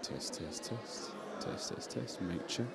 Test, test, test. Test, test, test. Mic check.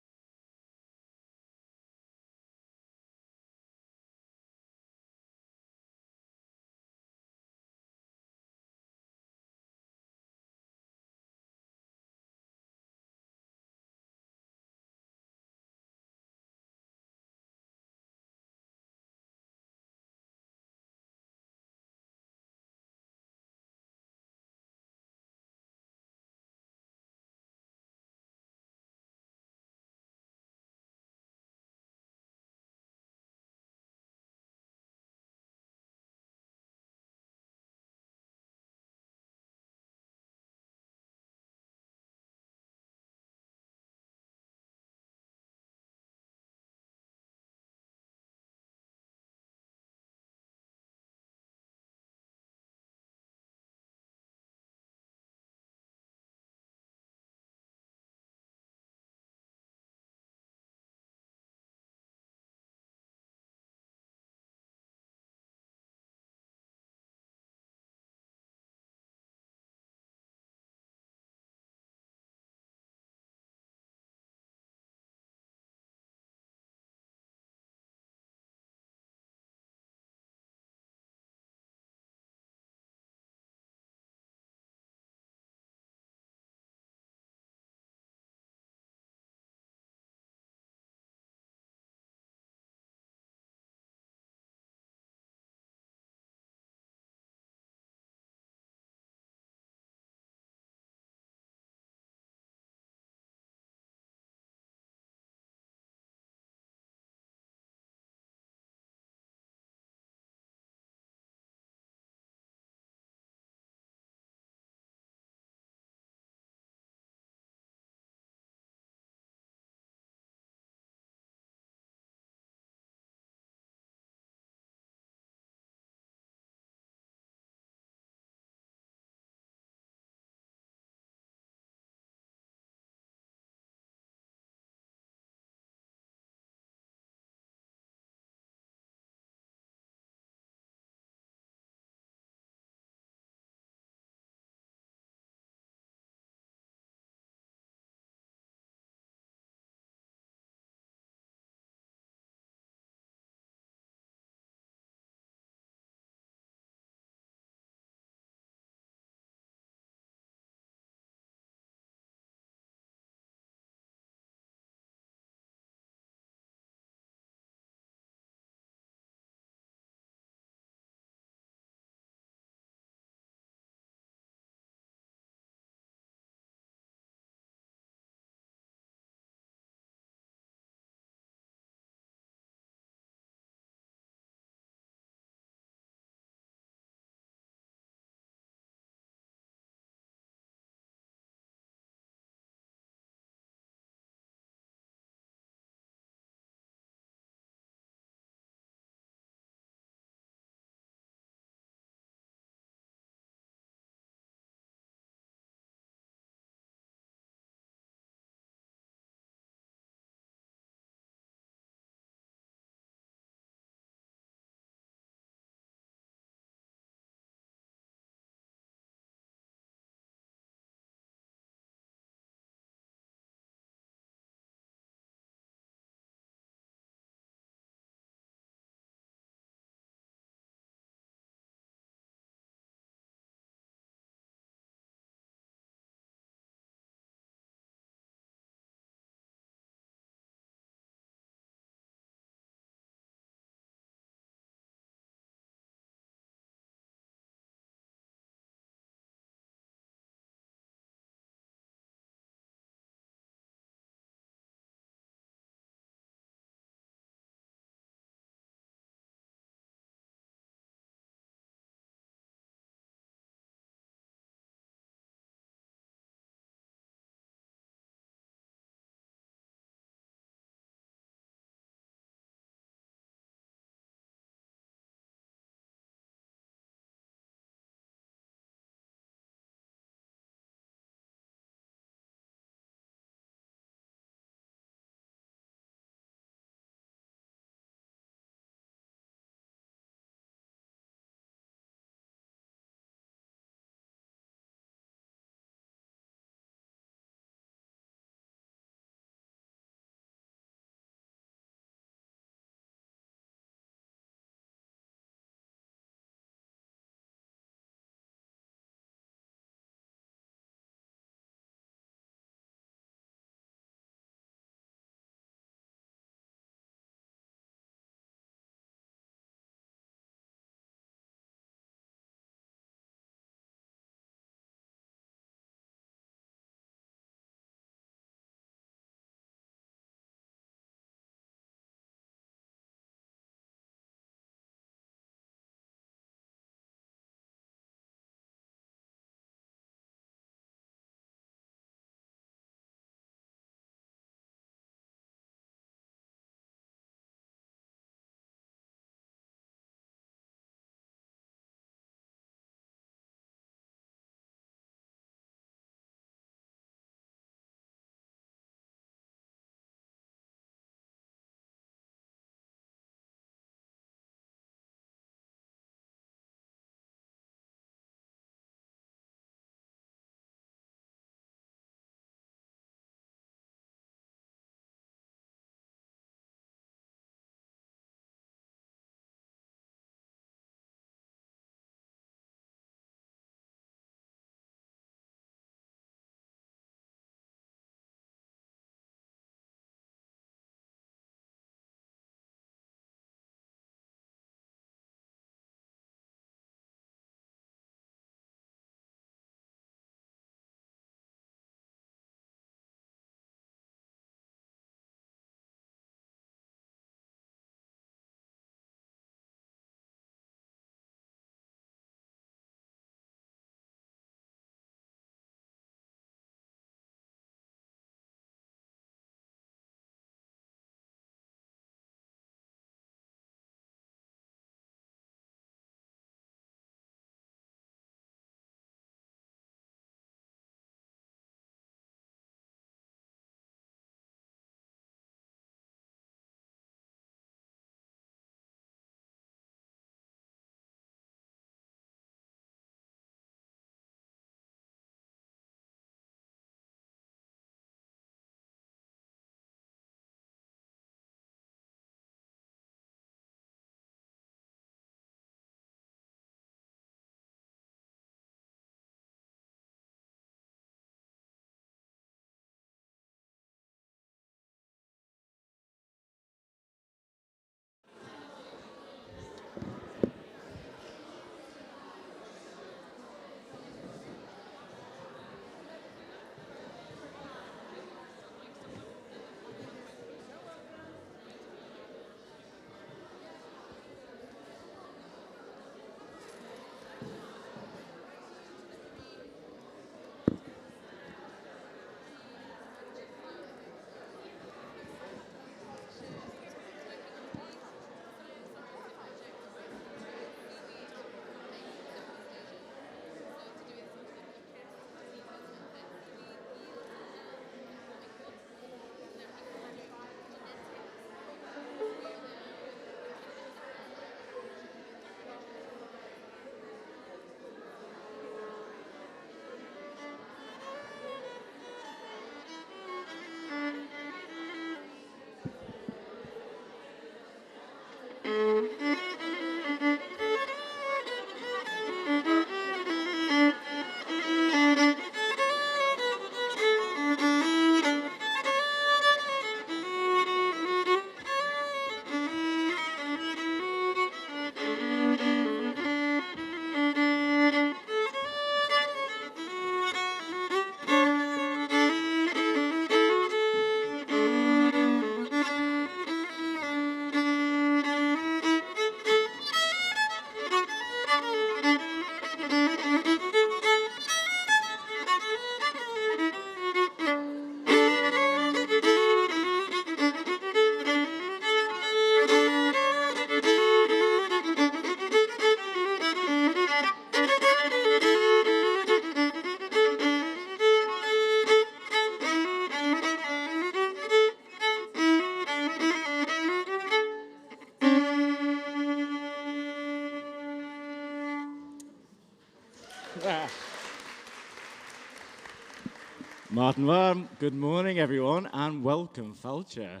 Martin Warm, good morning everyone, and welcome, Falcher.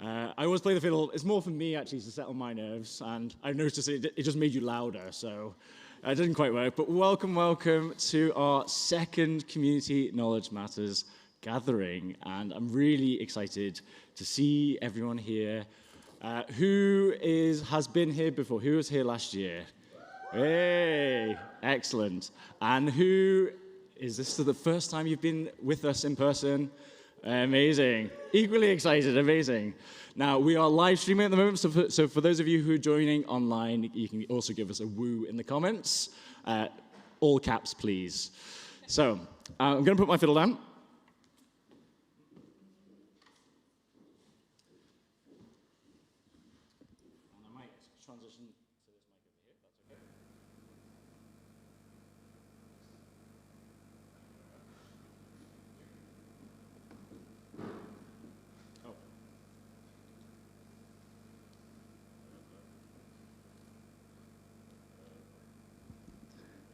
I always play the fiddle. It's more for me actually to settle my nerves, and I've noticed it just made you louder, so it didn't quite work. But welcome to our second Community Knowledge Matters gathering, and I'm really excited to see everyone here. Who has been here before? Who was here last year? Hey, excellent. And is this the first time you've been with us in person? Amazing. Equally excited, amazing. Now, we are live streaming at the moment, so for those of you who are joining online, you can also give us a woo in the comments. All caps, please. So, I'm going to put my fiddle down. And I might transition to this mic over here, if that's okay.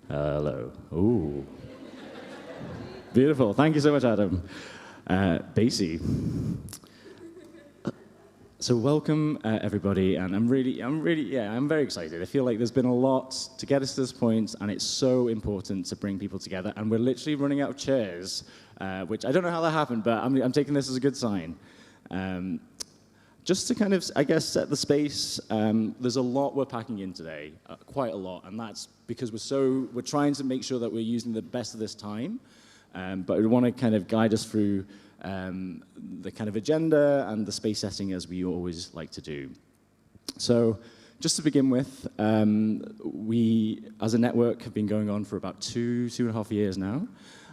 Hello. Ooh. Beautiful. Thank you so much, Adam. Basie. So welcome, everybody, and I'm very excited. I feel like there's been a lot to get us to this point, and it's so important to bring people together, and we're literally running out of chairs, which I don't know how that happened, but I'm taking this as a good sign. Just to kind of, I guess, set the space, there's a lot we're packing in today, quite a lot, and that's because we're trying to make sure that we're using the best of this time, but we want to kind of guide us through the kind of agenda and the space setting as we always like to do. So just to begin with, we, as a network, have been going on for about two and a half years now.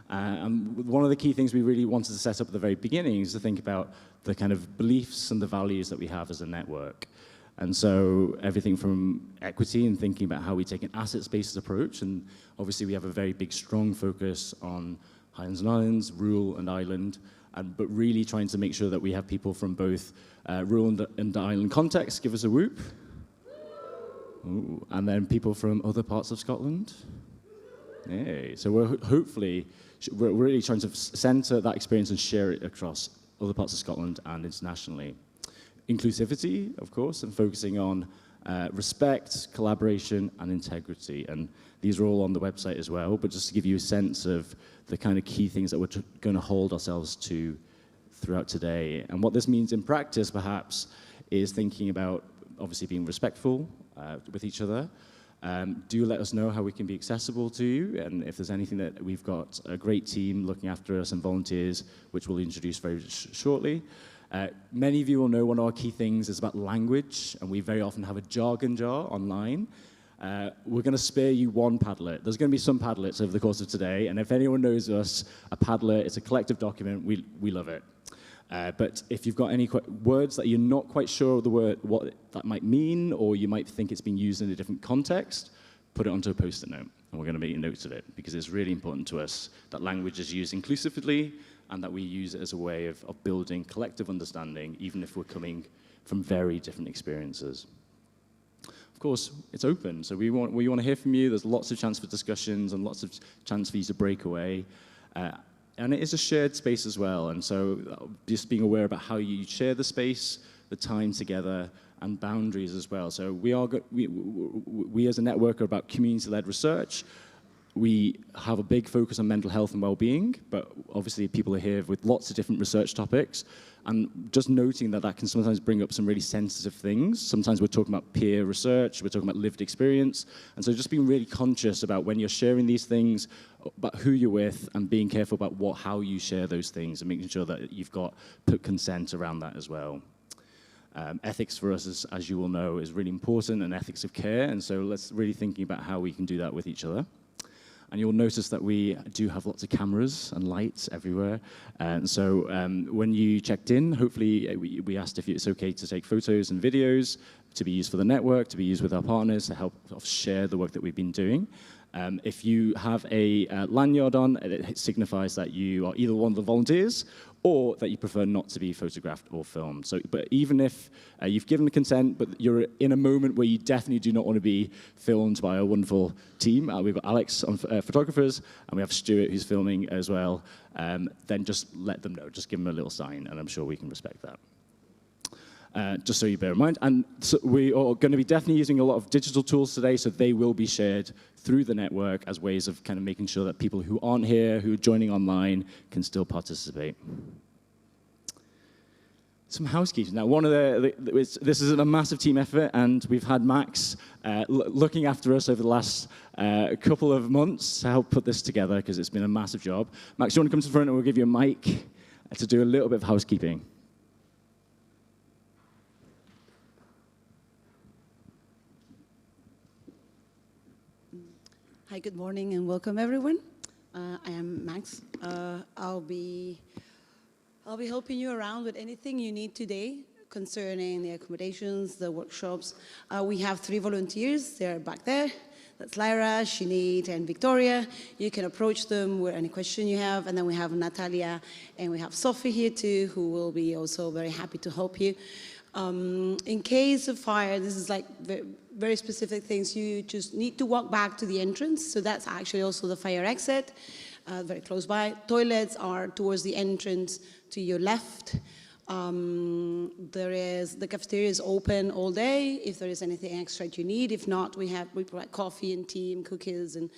And one of the key things we really wanted to set up at the very beginning is to think about the kind of beliefs and the values that we have as a network. And so everything from equity and thinking about how we take an assets-based approach, and obviously we have a very big, strong focus on Highlands and Islands, rural and island, but really trying to make sure that we have people from both rural and island contexts give us a whoop. Ooh, and then people from other parts of Scotland. Hey, so we're really trying to centre that experience and share it across other parts of Scotland and internationally. Inclusivity, of course, and focusing on respect, collaboration, and integrity. And these are all on the website as well, but just to give you a sense of the kind of key things that we're going to hold ourselves to throughout today. And what this means in practice, perhaps, is thinking about, obviously, being respectful with each other. Do let us know how we can be accessible to you, and if there's anything that we've got a great team looking after us and volunteers, which we'll introduce very shortly. Many of you will know one of our key things is about language, and we very often have a jargon jar online. We're going to spare you one Padlet. There's going to be some Padlets over the course of today, and if anyone knows us, a Padlet, it's a collective document, we love it. But if you've got any words that you're not quite sure of what that might mean, or you might think it's being used in a different context, put it onto a Post-it note, and we're going to make notes of it, because it's really important to us that language is used inclusively, and that we use it as a way of building collective understanding, even if we're coming from very different experiences. Of course, it's open, so we want to hear from you. There's lots of chance for discussions and lots of chance for you to break away. And it is a shared space as well, and so just being aware about how you share the space, the time together, and boundaries as well. So we as a network are about community-led research. We have a big focus on mental health and well-being, but obviously people are here with lots of different research topics, and just noting that can sometimes bring up some really sensitive things. Sometimes we're talking about peer research, we're talking about lived experience, and so just being really conscious about when you're sharing these things, about who you're with, and being careful about how you share those things, and making sure that you've put consent around that as well. Ethics for us, as you all know, is really important, and ethics of care, and so let's really thinking about how we can do that with each other. And you'll notice that we do have lots of cameras and lights everywhere. And so when you checked in, hopefully we asked if it's okay to take photos and videos to be used for the network, to be used with our partners, to help share the work that we've been doing. If you have a lanyard on, it signifies that you are either one of the volunteers or that you prefer not to be photographed or filmed. So, but even if you've given the consent, but you're in a moment where you definitely do not want to be filmed by a wonderful team, we've got Alex on photographers, and we have Stuart who's filming as well, then just let them know. Just give them a little sign, and I'm sure we can respect that. Just so you bear in mind. And so we are going to be definitely using a lot of digital tools today, so they will be shared through the network as ways of kind of making sure that people who aren't here, who are joining online, can still participate. Some housekeeping. Now, this is a massive team effort, and we've had Max looking after us over the last couple of months to help put this together, because it's been a massive job. Max, do you want to come to the front, and we'll give you a mic to do a little bit of housekeeping. Hi, good morning and welcome everyone. I am Max. I'll be helping you around with anything you need today concerning the accommodations, the workshops. We have 3 volunteers. They're back there. That's Lyra, Sinead, and Victoria. You can approach them with any question you have. And then we have Natalia and we have Sophie here too, who will be also very happy to help you. In case of fire, this is like very specific things. You just need to walk back to the entrance. So that's actually also the fire exit, very close by. Toilets are towards the entrance to your left. The cafeteria is open all day if there is anything extra you need. If not, we provide coffee and tea and cookies and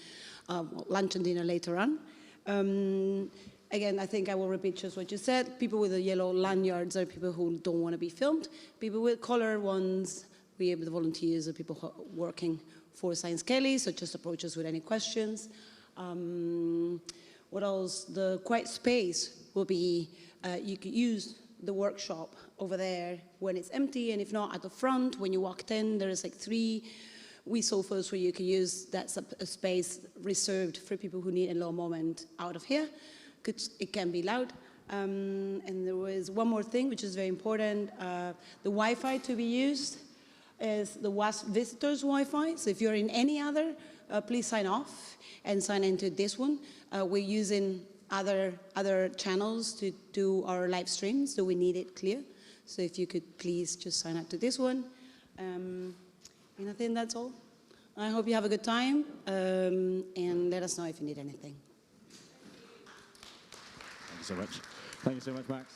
lunch and dinner later on. Again, I think I will repeat just what you said. People with the yellow lanyards are people who don't want to be filmed. People with colored ones, we have the volunteers are people who are working for Science Kelly, so just approach us with any questions. What else? The quiet space will be, you could use the workshop over there when it's empty, and if not, at the front, when you walked in, there is like 3 wee sofas where you can use. That's a space reserved for people who need a low moment out of here. It can be loud. And there was one more thing, which is very important. The Wi-Fi to be used is the WASP visitors Wi-Fi. So if you're in any other, please sign off and sign into this one. We're using other channels to do our live streams, so we need it clear. So if you could please just sign up to this one. And I think that's all. I hope you have a good time, and let us know if you need anything. Thank you so much. Thank you so much, Max.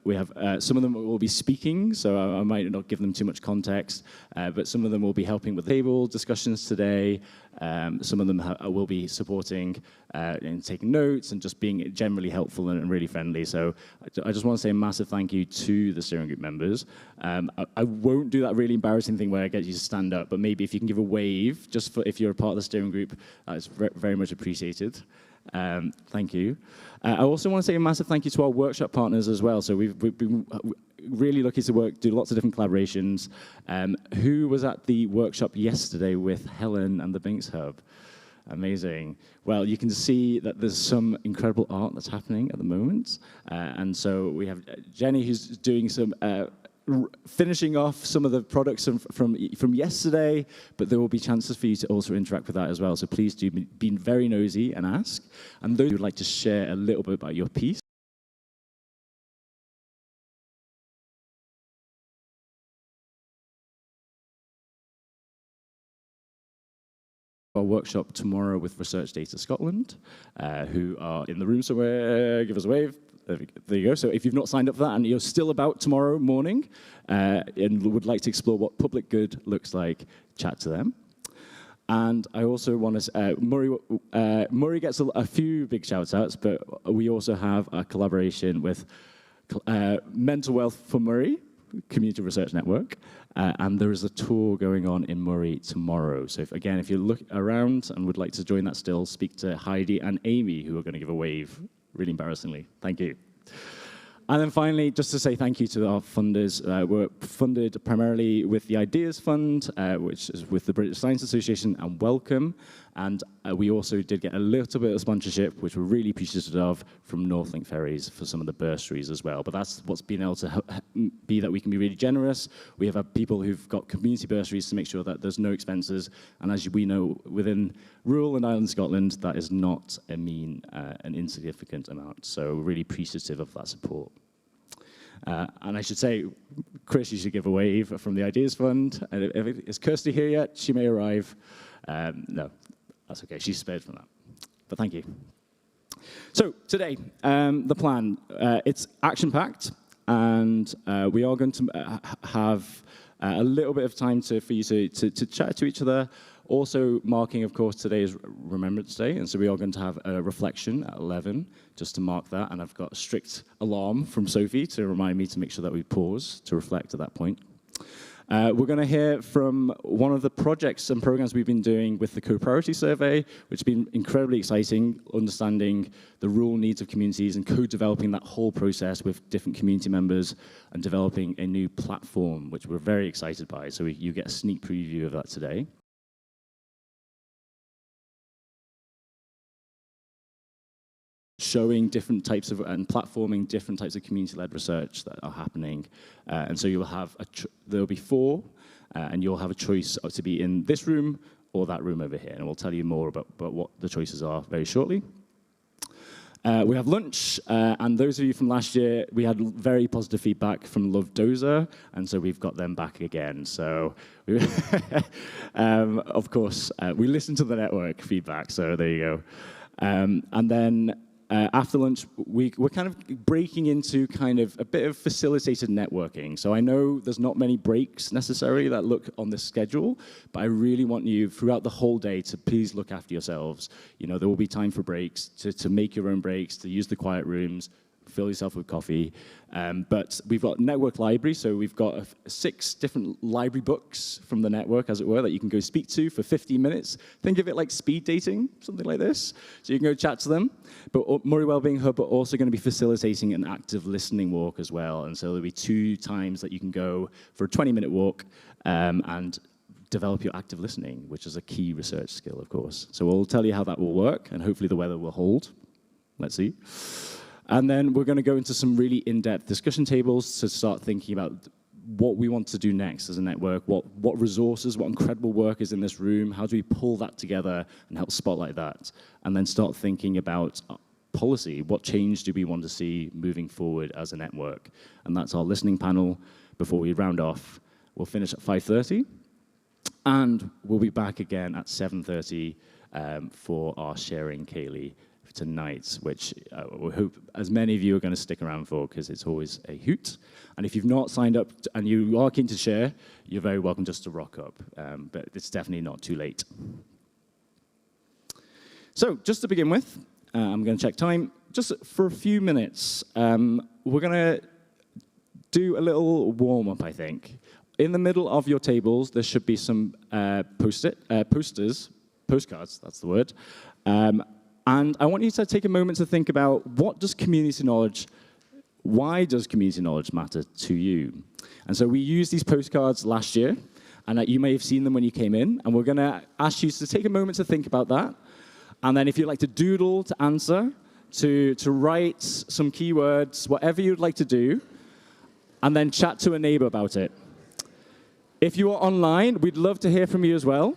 We have some of them will be speaking, so I might not give them too much context, but some of them will be helping with table discussions today. Some of them will be supporting and taking notes and just being generally helpful and really friendly. So I just want to say a massive thank you to the steering group members. I won't do that really embarrassing thing where I get you to stand up, but maybe if you can give a wave, just for if you're a part of the steering group, it's very much appreciated. Thank you. I also want to say a massive thank you to our workshop partners as well. So we've been really lucky to do lots of different collaborations. Who was at the workshop yesterday with Helen and the Binks Hub? Amazing. Well, you can see that there's some incredible art that's happening at the moment. And so we have Jenny who's doing some finishing off some of the products from yesterday, but there will be chances for you to also interact with that as well. So please do be very nosy and ask. And those who would like to share a little bit about your piece, our workshop tomorrow with Research Data Scotland, who are in the room somewhere. Give us a wave. There you go. So if you've not signed up for that and you're still about tomorrow morning and would like to explore what public good looks like, chat to them. And I also want to, Moray gets a few big shout outs, but we also have a collaboration with Mental Wealth for Moray, Community Research Network, and there is a tour going on in Moray tomorrow. So if you look around and would like to join that still, speak to Heidi and Amy, who are going to give a wave, really embarrassingly. Thank you. And then finally, just to say thank you to our funders. We're funded primarily with the Ideas Fund, which is with the British Science Association and Wellcome. And we also did get a little bit of sponsorship, which we're really appreciative of, from Northlink Ferries for some of the bursaries as well. But that's what's been able to be that we can be really generous. We have people who've got community bursaries to make sure that there's no expenses. And as we know, within rural and island Scotland, that is not a mean, an insignificant amount. So we're really appreciative of that support. And I should say, Chris, you should give a wave from the Ideas Fund. And is Kirsty here yet? She may arrive. No, that's okay. She's spared from that. But thank you. So today, the plan, it's action-packed. And we are going to have a little bit of time for you to chat to each other. Also marking, of course, today is Remembrance Day, and so we are going to have a reflection at 11, just to mark that, and I've got a strict alarm from Sophie to remind me to make sure that we pause to reflect at that point. We're going to hear from one of the projects and programs we've been doing with the Co-Priority Survey, which has been incredibly exciting, understanding the rural needs of communities and co-developing that whole process with different community members and developing a new platform, which we're very excited by, so you get a sneak preview of that today. Showing different types of, and platforming different types of community-led research that are happening. And so you'll have, there'll be 4, and you'll have a choice to be in this room or that room over here. And we'll tell you more about what the choices are very shortly. We have lunch, and those of you from last year, we had very positive feedback from Love Dozer, and so we've got them back again. So, of course, we listened to the network feedback, so there you go. And then after lunch, we're kind of breaking into kind of a bit of facilitated networking. So I know there's not many breaks necessarily that look on this schedule, but I really want you throughout the whole day to please look after yourselves. You know, there will be time for breaks, to make your own breaks, to use the quiet rooms, fill yourself with coffee. But we've got network library, so we've got 6 different library books from the network, as it were, that you can go speak to for 15 minutes. Think of it like speed dating, something like this. So you can go chat to them. But Moray Wellbeing Hub are also going to be facilitating an active listening walk as well. And so there'll be 2 times that you can go for a 20-minute walk and develop your active listening, which is a key research skill, of course. So we'll tell you how that will work, and hopefully the weather will hold. Let's see. And then we're going to go into some really in-depth discussion tables to start thinking about what we want to do next as a network, what resources, what incredible work is in this room, how do we pull that together and help spotlight that, and then start thinking about policy, what change do we want to see moving forward as a network. And that's our listening panel before we round off. We'll finish at 5:30, and we'll be back again at 7:30 for our Sharing Kaylee tonight, which we hope as many of you are going to stick around for, because it's always a hoot. And if you've not signed up and you are keen to share, you're very welcome just to rock up. But it's definitely not too late. So just to begin with, I'm going to check time. Just for a few minutes, we're going to do a little warm-up, I think. In the middle of your tables, there should be some postcards, that's the word. And I want you to take a moment to think about why does community knowledge matter to you? And so we used these postcards last year, and you may have seen them when you came in, and we're going to ask you to take a moment to think about that. And then if you'd like to doodle, to answer, to write some keywords, whatever you'd like to do, and then chat to a neighbor about it. If you are online, we'd love to hear from you as well.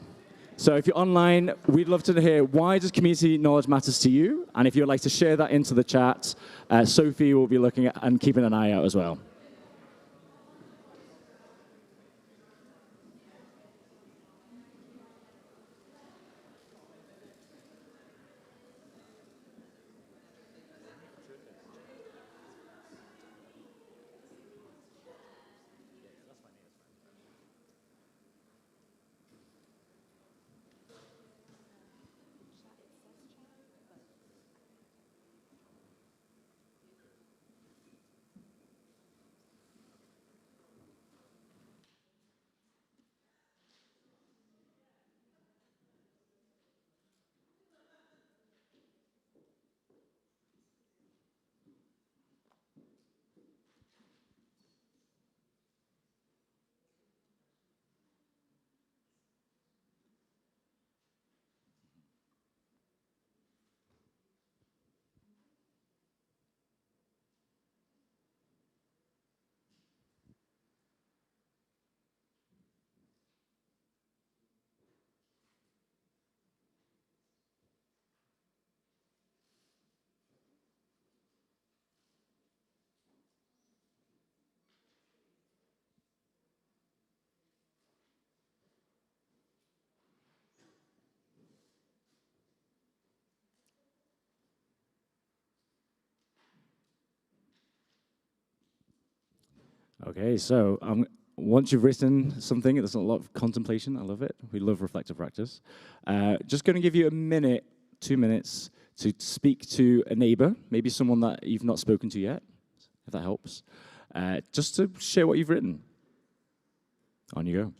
So if you're online, we'd love to hear why does community knowledge matters to you? And if you'd like to share that into the chat, Sophie will be looking at and keeping an eye out as well. Okay, so once you've written something, there's a lot of contemplation. I love it. We love reflective practice. Just going to give you a minute, 2 minutes to speak to a neighbor, maybe someone that you've not spoken to yet, if that helps, just to share what you've written. On you go.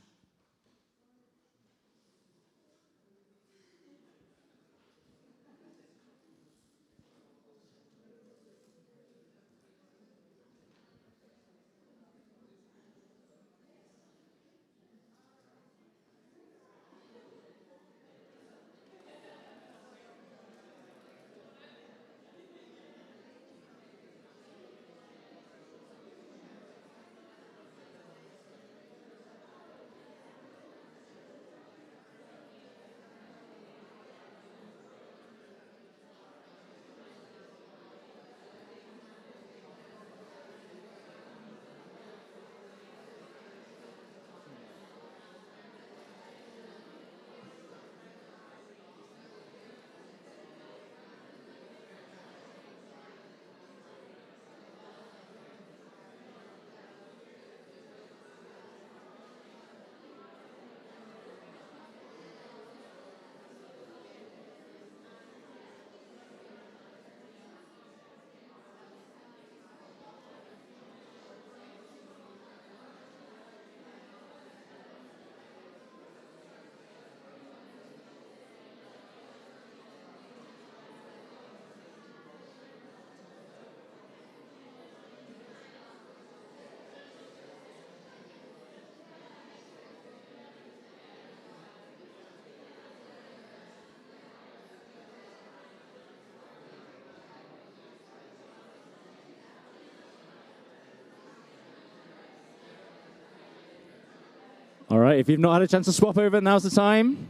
All right, if you've not had a chance to swap over, now's the time.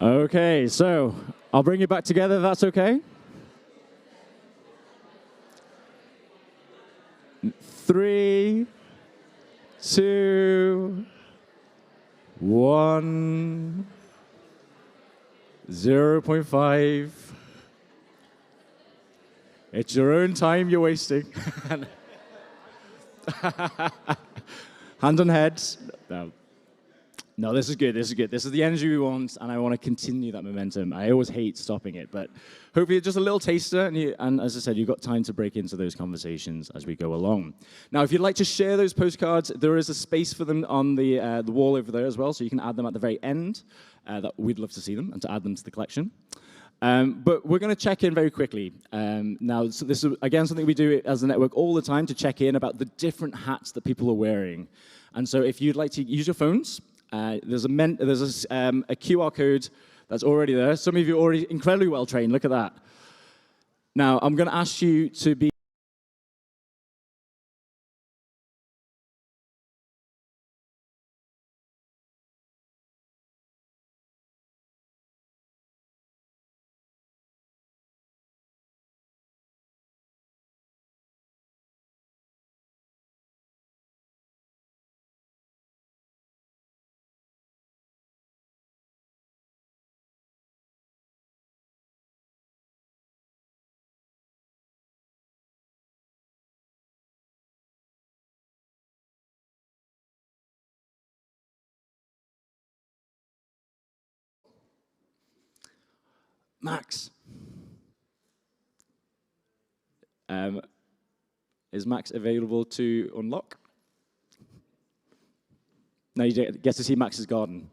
Okay, so I'll bring you back together, if that's okay. 3, 2, 1, 0.5. It's your own time you're wasting. Hand on heads. No, this is good, this is good. This is the energy we want, and I want to continue that momentum. I always hate stopping it, but hopefully just a little taster, and as I said, you've got time to break into those conversations as we go along. Now, if you'd like to share those postcards, there is a space for them on the wall over there as well, so you can add them at the very end. We'd love to see them and to add them to the collection. But we're going to check in very quickly. Now, so this is, again, something we do as a network all the time to check in about the different hats that people are wearing. And so if you'd like to use your phones, there's a QR code that's already there. Some of you are already incredibly well trained. Look at that. Now, I'm going to ask you to be Max. Is Max available to unlock? No, you get to see Max's garden.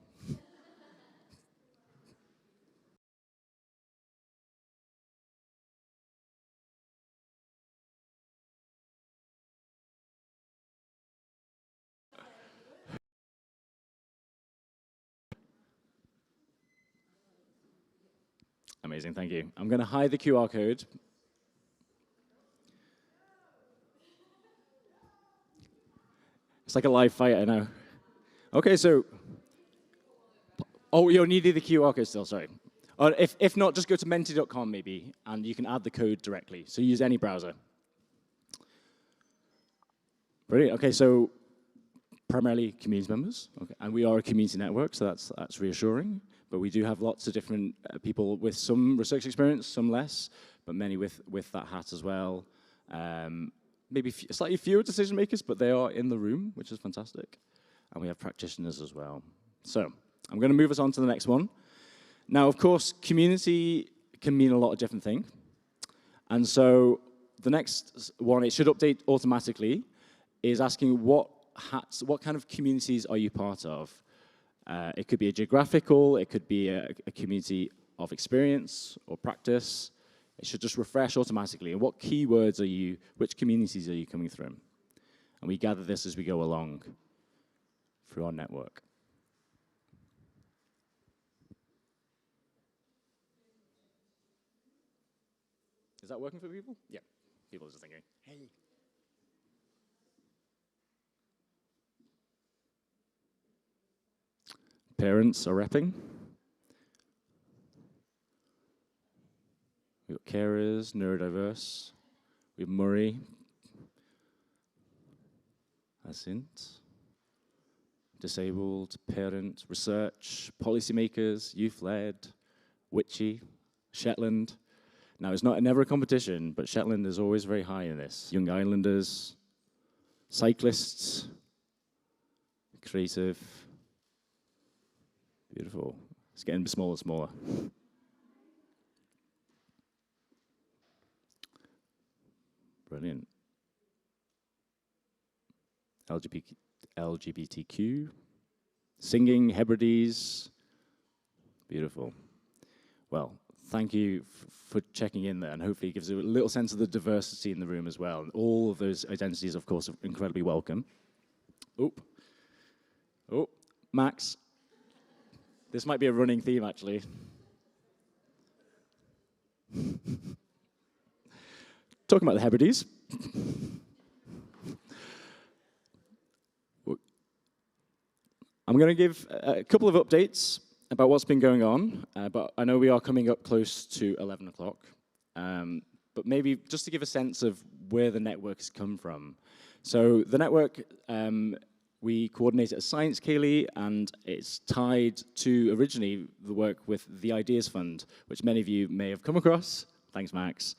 Amazing, thank you. I'm going to hide the QR code. It's like a live fight, I know. Okay, so, oh, you'll need the QR code still, sorry. Or if not, just go to menti.com maybe, and you can add the code directly. So use any browser. Brilliant, okay, so primarily community members, okay, and we are a community network, so that's reassuring. But we do have lots of different people with some research experience, some less, but many with that hat as well. Maybe slightly fewer decision makers, but they are in the room, which is fantastic. And we have practitioners as well. So I'm going to move us on to the next one. Now, of course, community can mean a lot of different things. And so the next one, it should update automatically, is asking what kind of communities are you part of? It could be a geographical, it could be a community of experience or practice. It should just refresh automatically. And what keywords which communities are you coming from? And we gather this as we go along through our network. Is that working for people? Yeah, people are just thinking, hey. Parents are repping. We've got carers, neurodiverse. We have Moray. Asint. Disabled, parent, research, policymakers, youth-led, witchy, Shetland. Now, it's never a competition, but Shetland is always very high in this. Young Islanders, cyclists, creative. Beautiful. It's getting smaller and smaller. Brilliant. LGBTQ. Singing, Hebrides. Beautiful. Well, thank you for checking in there, and hopefully it gives you a little sense of the diversity in the room as well. And all of those identities, of course, are incredibly welcome. Oh, Max. This might be a running theme, actually. Talking about the Hebrides. I'm going to give a couple of updates about what's been going on, but I know we are coming up close to 11 o'clock. But maybe just to give a sense of where the network has come from. So the network, we coordinate at Science Ceilidh, and it's tied to originally the work with the Ideas Fund, which many of you may have come across. Thanks, Max.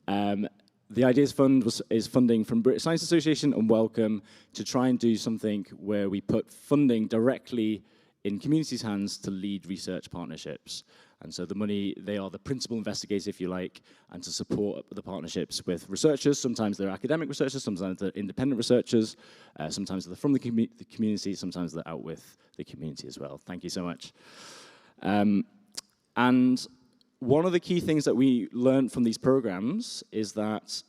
The Ideas Fund is funding from British Science Association and Wellcome to try and do something where we put funding directly in communities' hands to lead research partnerships. And so the money, they are the principal investigator, if you like, and to support the partnerships with researchers. Sometimes they're academic researchers, sometimes they're independent researchers, sometimes they're from the community, sometimes they're out with the community as well. Thank you so much. And one of the key things that we learned from these programs is that,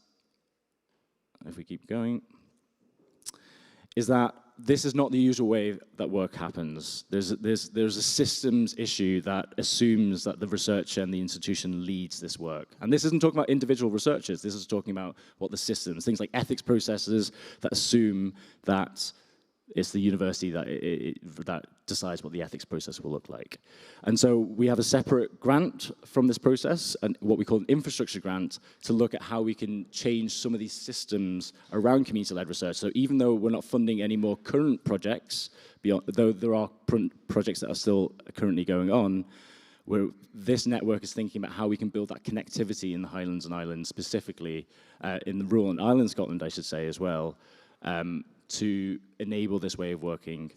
if we keep going, is that this is not the usual way that work happens. There's a systems issue that assumes that the researcher and the institution leads this work. And this isn't talking about individual researchers. This is talking about what the systems, things like ethics processes that assume that it's the university that decides what the ethics process will look like. And so we have a separate grant from this process, and what we call an infrastructure grant, to look at how we can change some of these systems around community-led research. So even though we're not funding any more current projects, though there are projects that are still currently going on, where this network is thinking about how we can build that connectivity in the Highlands and Islands, specifically in the rural and island Scotland, I should say, as well, to enable this way of working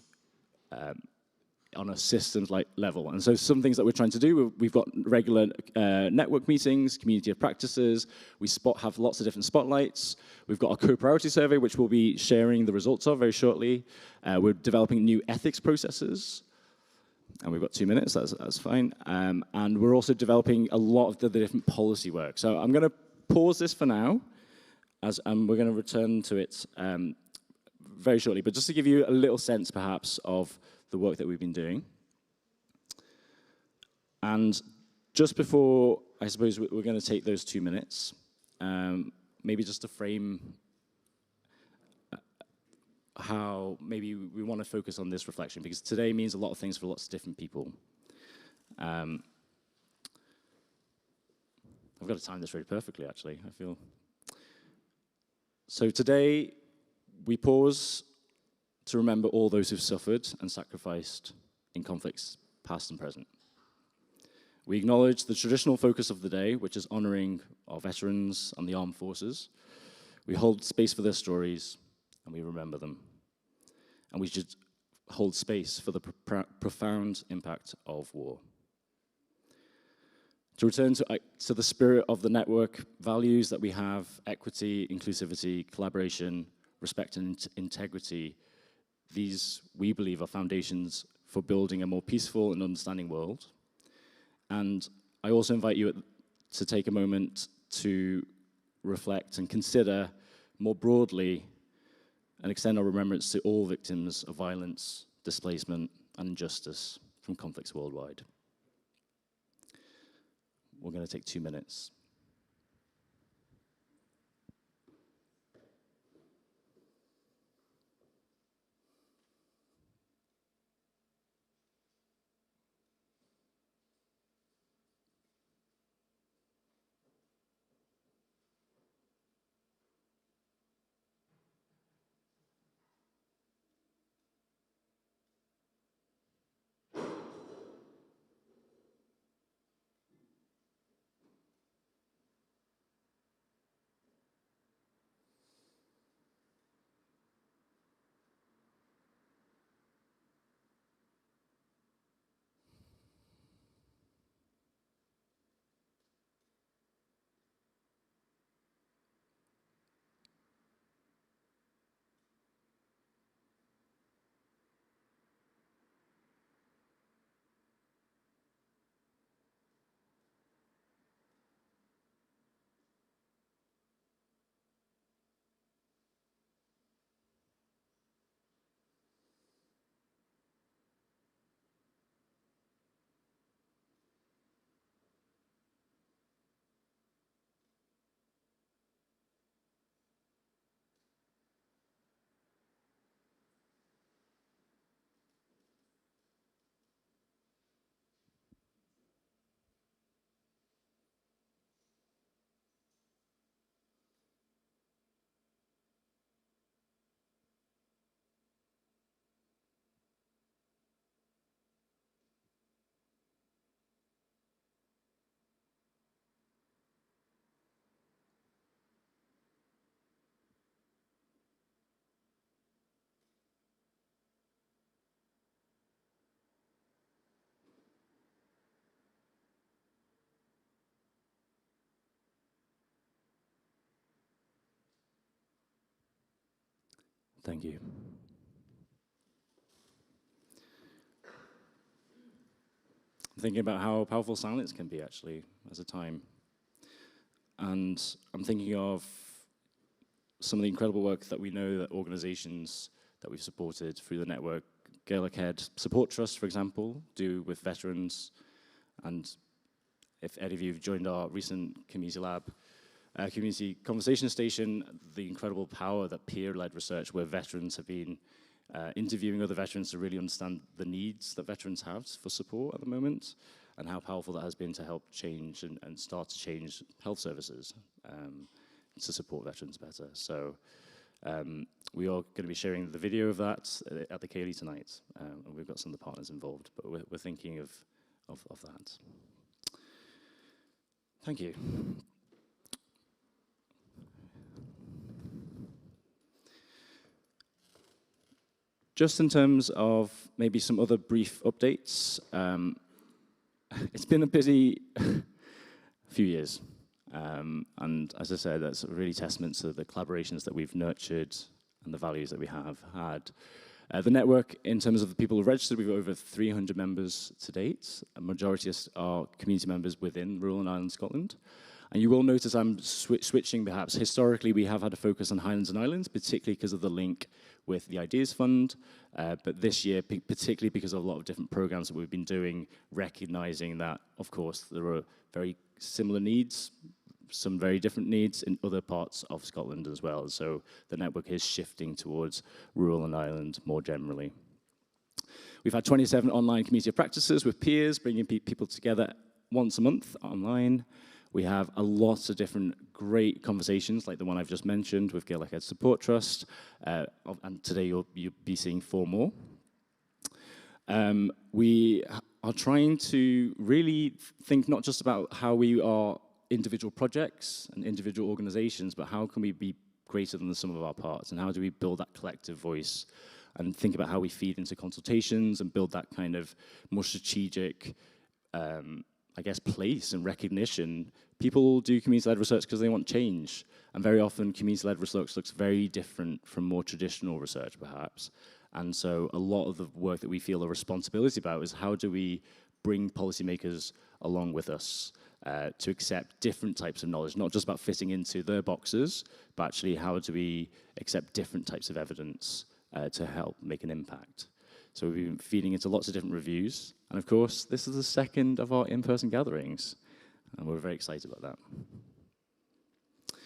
on a systems-like level. And so some things that we're trying to do, we've got regular network meetings, community of practices, we have lots of different spotlights, we've got a co-priority survey, which we'll be sharing the results of very shortly. We're developing new ethics processes, and we've got 2 minutes, that's fine. And we're also developing a lot of the different policy work. So I'm gonna pause this for now, and we're gonna return to it very shortly, but just to give you a little sense, perhaps, of the work that we've been doing. And Just before, I suppose, we're going to take those 2 minutes, maybe just to frame how maybe we want to focus on this reflection, because today means a lot of things for lots of different people. I've got to time this really perfectly, actually, I feel. So today, we pause to remember all those who've suffered and sacrificed in conflicts past and present. We acknowledge the traditional focus of the day, which is honoring our veterans and the armed forces. We hold space for their stories, and we remember them. And we should hold space for the profound impact of war. To return to the spirit of the network values that we have, equity, inclusivity, collaboration, respect, and integrity, these, we believe, are foundations for building a more peaceful and understanding world. And I also invite you to take a moment to reflect and consider more broadly and extend our remembrance to all victims of violence, displacement, and injustice from conflicts worldwide. We're going to take 2 minutes. Thank you. I'm thinking about how powerful silence can be, actually, as a time. And I'm thinking of some of the incredible work that we know that organizations that we've supported through the network, Gaelic Head Support Trust, for example, do with veterans. And if any of you have joined our recent Community Lab, Community Conversation Station, the incredible power that peer-led research where veterans have been interviewing other veterans to really understand the needs that veterans have for support at the moment, and how powerful that has been to help change and start to change health services to support veterans better. So we are going to be sharing the video of that at the Cayley tonight, and we've got some of the partners involved, but we're thinking of that. Thank you. Just in terms of maybe some other brief updates, it's been a busy few years. And as I said, that's really testament to the collaborations that we've nurtured and the values that we have had. The network, in terms of the people who registered, we've got over 300 members to date. A majority are community members within rural and island Scotland. And you will notice I'm switching perhaps. Historically, we have had a focus on Highlands and Islands, particularly because of the link with the Ideas Fund. But this year, particularly because of a lot of different programs that we've been doing, recognizing that, of course, there are very similar needs, some very different needs in other parts of Scotland as well. So the network is shifting towards rural and island more generally. We've had 27 online community of practices with peers, bringing people together once a month online. We have a lot of different great conversations, like the one I've just mentioned with Gaelic Ed Support Trust, and today you'll be seeing 4 more. We are trying to really think not just about how we are individual projects and individual organizations, but how can we be greater than the sum of our parts, and how do we build that collective voice, and think about how we feed into consultations and build that kind of more strategic, I guess, place and recognition. People do community-led research because they want change, and very often community-led research looks very different from more traditional research, perhaps. And so a lot of the work that we feel a responsibility about is how do we bring policymakers along with us to accept different types of knowledge, not just about fitting into their boxes, but actually how do we accept different types of evidence to help make an impact. So we've been feeding into lots of different reviews. And of course, this is the second of our in-person gatherings. And we're very excited about that.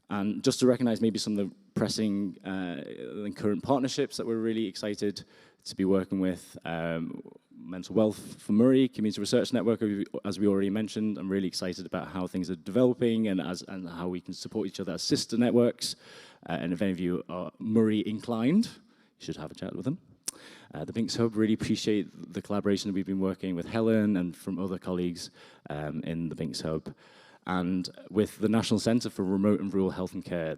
And just to recognize maybe some of the pressing and current partnerships that we're really excited to be working with. Mental Wealth for Moray, Community Research Network, as we already mentioned. I'm really excited about how things are developing and how we can support each other as sister networks. And if any of you are Moray inclined, you should have a chat with them. The Binks Hub, really appreciate the collaboration that we've been working with Helen and from other colleagues in the Binks Hub. And with the National Centre for Remote and Rural Health and Care,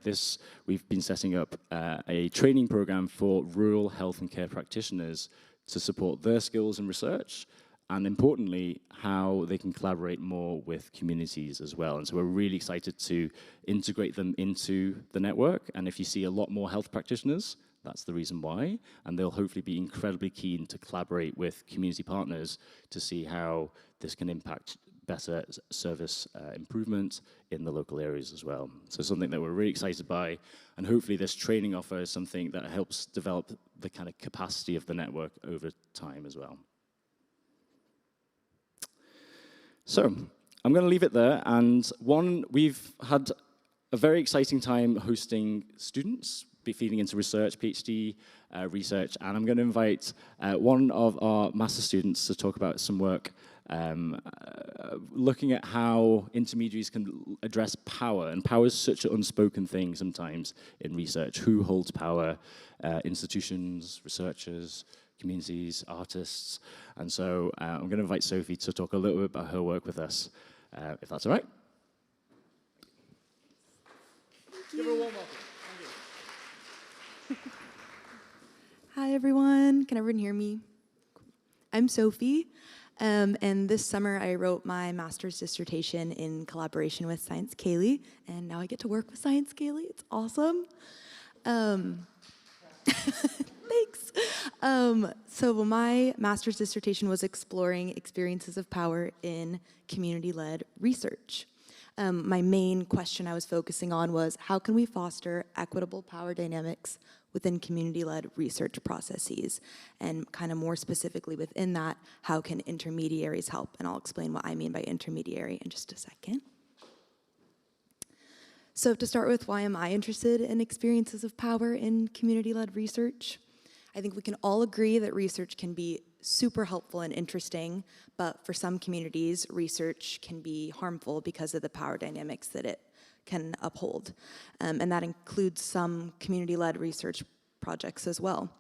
we've been setting up a training program for rural health and care practitioners to support their skills and research, and importantly, how they can collaborate more with communities as well. And so we're really excited to integrate them into the network. And if you see a lot more health practitioners, that's the reason why. And they'll hopefully be incredibly keen to collaborate with community partners to see how this can impact better service improvement in the local areas as well. So something that we're really excited by, and hopefully this training offer is something that helps develop the kind of capacity of the network over time as well. So I'm going to leave it there, and we've had a very exciting time hosting students, feeding into research, PhD research, and I'm going to invite one of our master students to talk about some work looking at how intermediaries can address power, and power is such an unspoken thing sometimes in research. Who holds power? Institutions, researchers, communities, artists, and so I'm going to invite Sophie to talk a little bit about her work with us, if that's all right. Give her a warm welcome. Hi, everyone. Can everyone hear me? I'm Sophie, and this summer I wrote my master's dissertation in collaboration with Science Kaylee, and now I get to work with Science Kaylee. It's awesome. Thanks. So my master's dissertation was exploring experiences of power in community-led research. My main question I was focusing on was, how can we foster equitable power dynamics within community-led research processes? And kind of more specifically within that, how can intermediaries help? And I'll explain what I mean by intermediary in just a second. So to start with, why am I interested in experiences of power in community-led research? I think we can all agree that research can be super helpful and interesting, but for some communities, research can be harmful because of the power dynamics that it can uphold. And that includes some community-led research projects as well.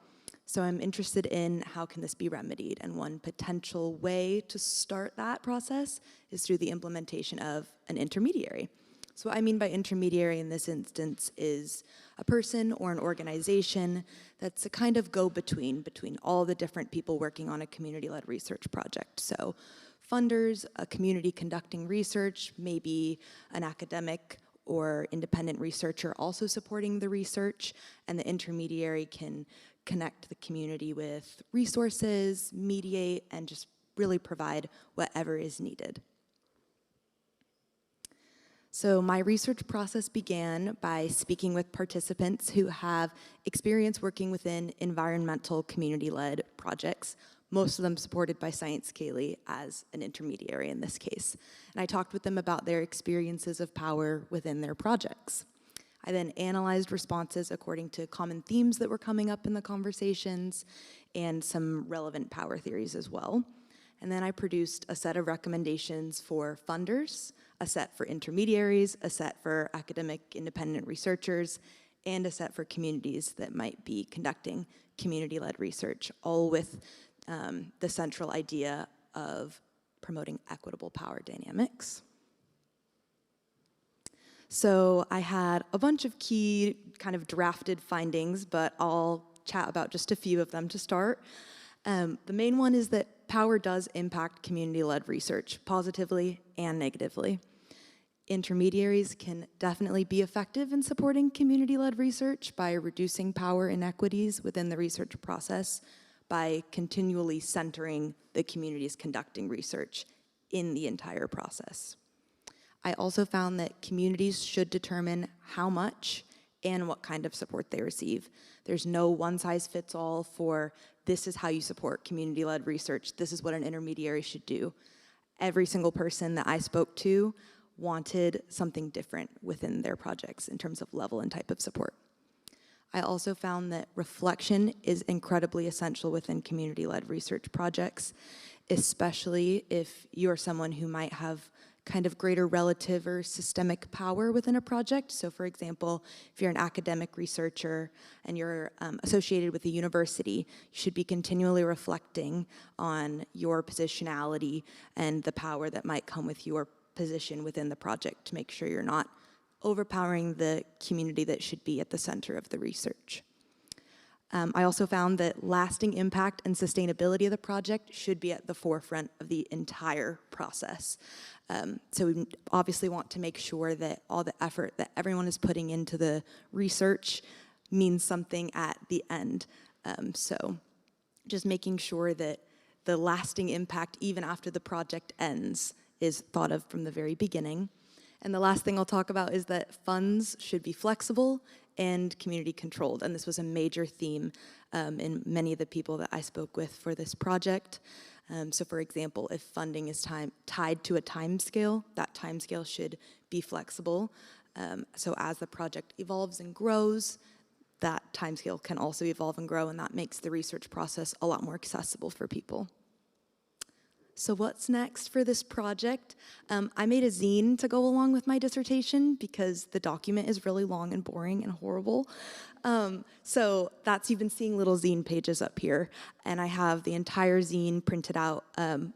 So I'm interested in how can this be remedied, and one potential way to start that process is through the implementation of an intermediary. So what I mean by intermediary in this instance is a person or an organization that's a kind of go-between between all the different people working on a community-led research project. So funders, a community conducting research, maybe an academic or independent researcher also supporting the research, and the intermediary can connect the community with resources, mediate, and just really provide whatever is needed. So my research process began by speaking with participants who have experience working within environmental community-led projects, most of them supported by Science Kaylee as an intermediary in this case. And I talked with them about their experiences of power within their projects. I then analyzed responses according to common themes that were coming up in the conversations and some relevant power theories as well. And then I produced a set of recommendations for funders, a set for intermediaries, a set for academic independent researchers, and a set for communities that might be conducting community-led research, all with the central idea of promoting equitable power dynamics. So I had a bunch of key kind of drafted findings, but I'll chat about just a few of them to start. The main one is that power does impact community-led research positively and negatively. Intermediaries can definitely be effective in supporting community-led research by reducing power inequities within the research process by continually centering the communities conducting research in the entire process. I also found that communities should determine how much and what kind of support they receive. There's no one-size-fits-all for this is how you support community-led research, this is what an intermediary should do. Every single person that I spoke to wanted something different within their projects in terms of level and type of support. I also found that reflection is incredibly essential within community-led research projects, especially if you're someone who might have kind of greater relative or systemic power within a project. So for example, if you're an academic researcher and you're associated with a university, you should be continually reflecting on your positionality and the power that might come with your position within the project to make sure you're not overpowering the community that should be at the center of the research. I also found that lasting impact and sustainability of the project should be at the forefront of the entire process. So we obviously want to make sure that all the effort that everyone is putting into the research means something at the end. So just making sure that the lasting impact, even after the project ends, is thought of from the very beginning. And the last thing I'll talk about is that funds should be flexible and community controlled. And this was a major theme in many of the people that I spoke with for this project. So for example, if funding is tied to a time scale, that time scale should be flexible. So as the project evolves and grows, that time scale can also evolve and grow, and that makes the research process a lot more accessible for people. So what's next for this project? I made a zine to go along with my dissertation because the document is really long and boring and horrible. So you've been seeing little zine pages up here, and I have the entire zine printed out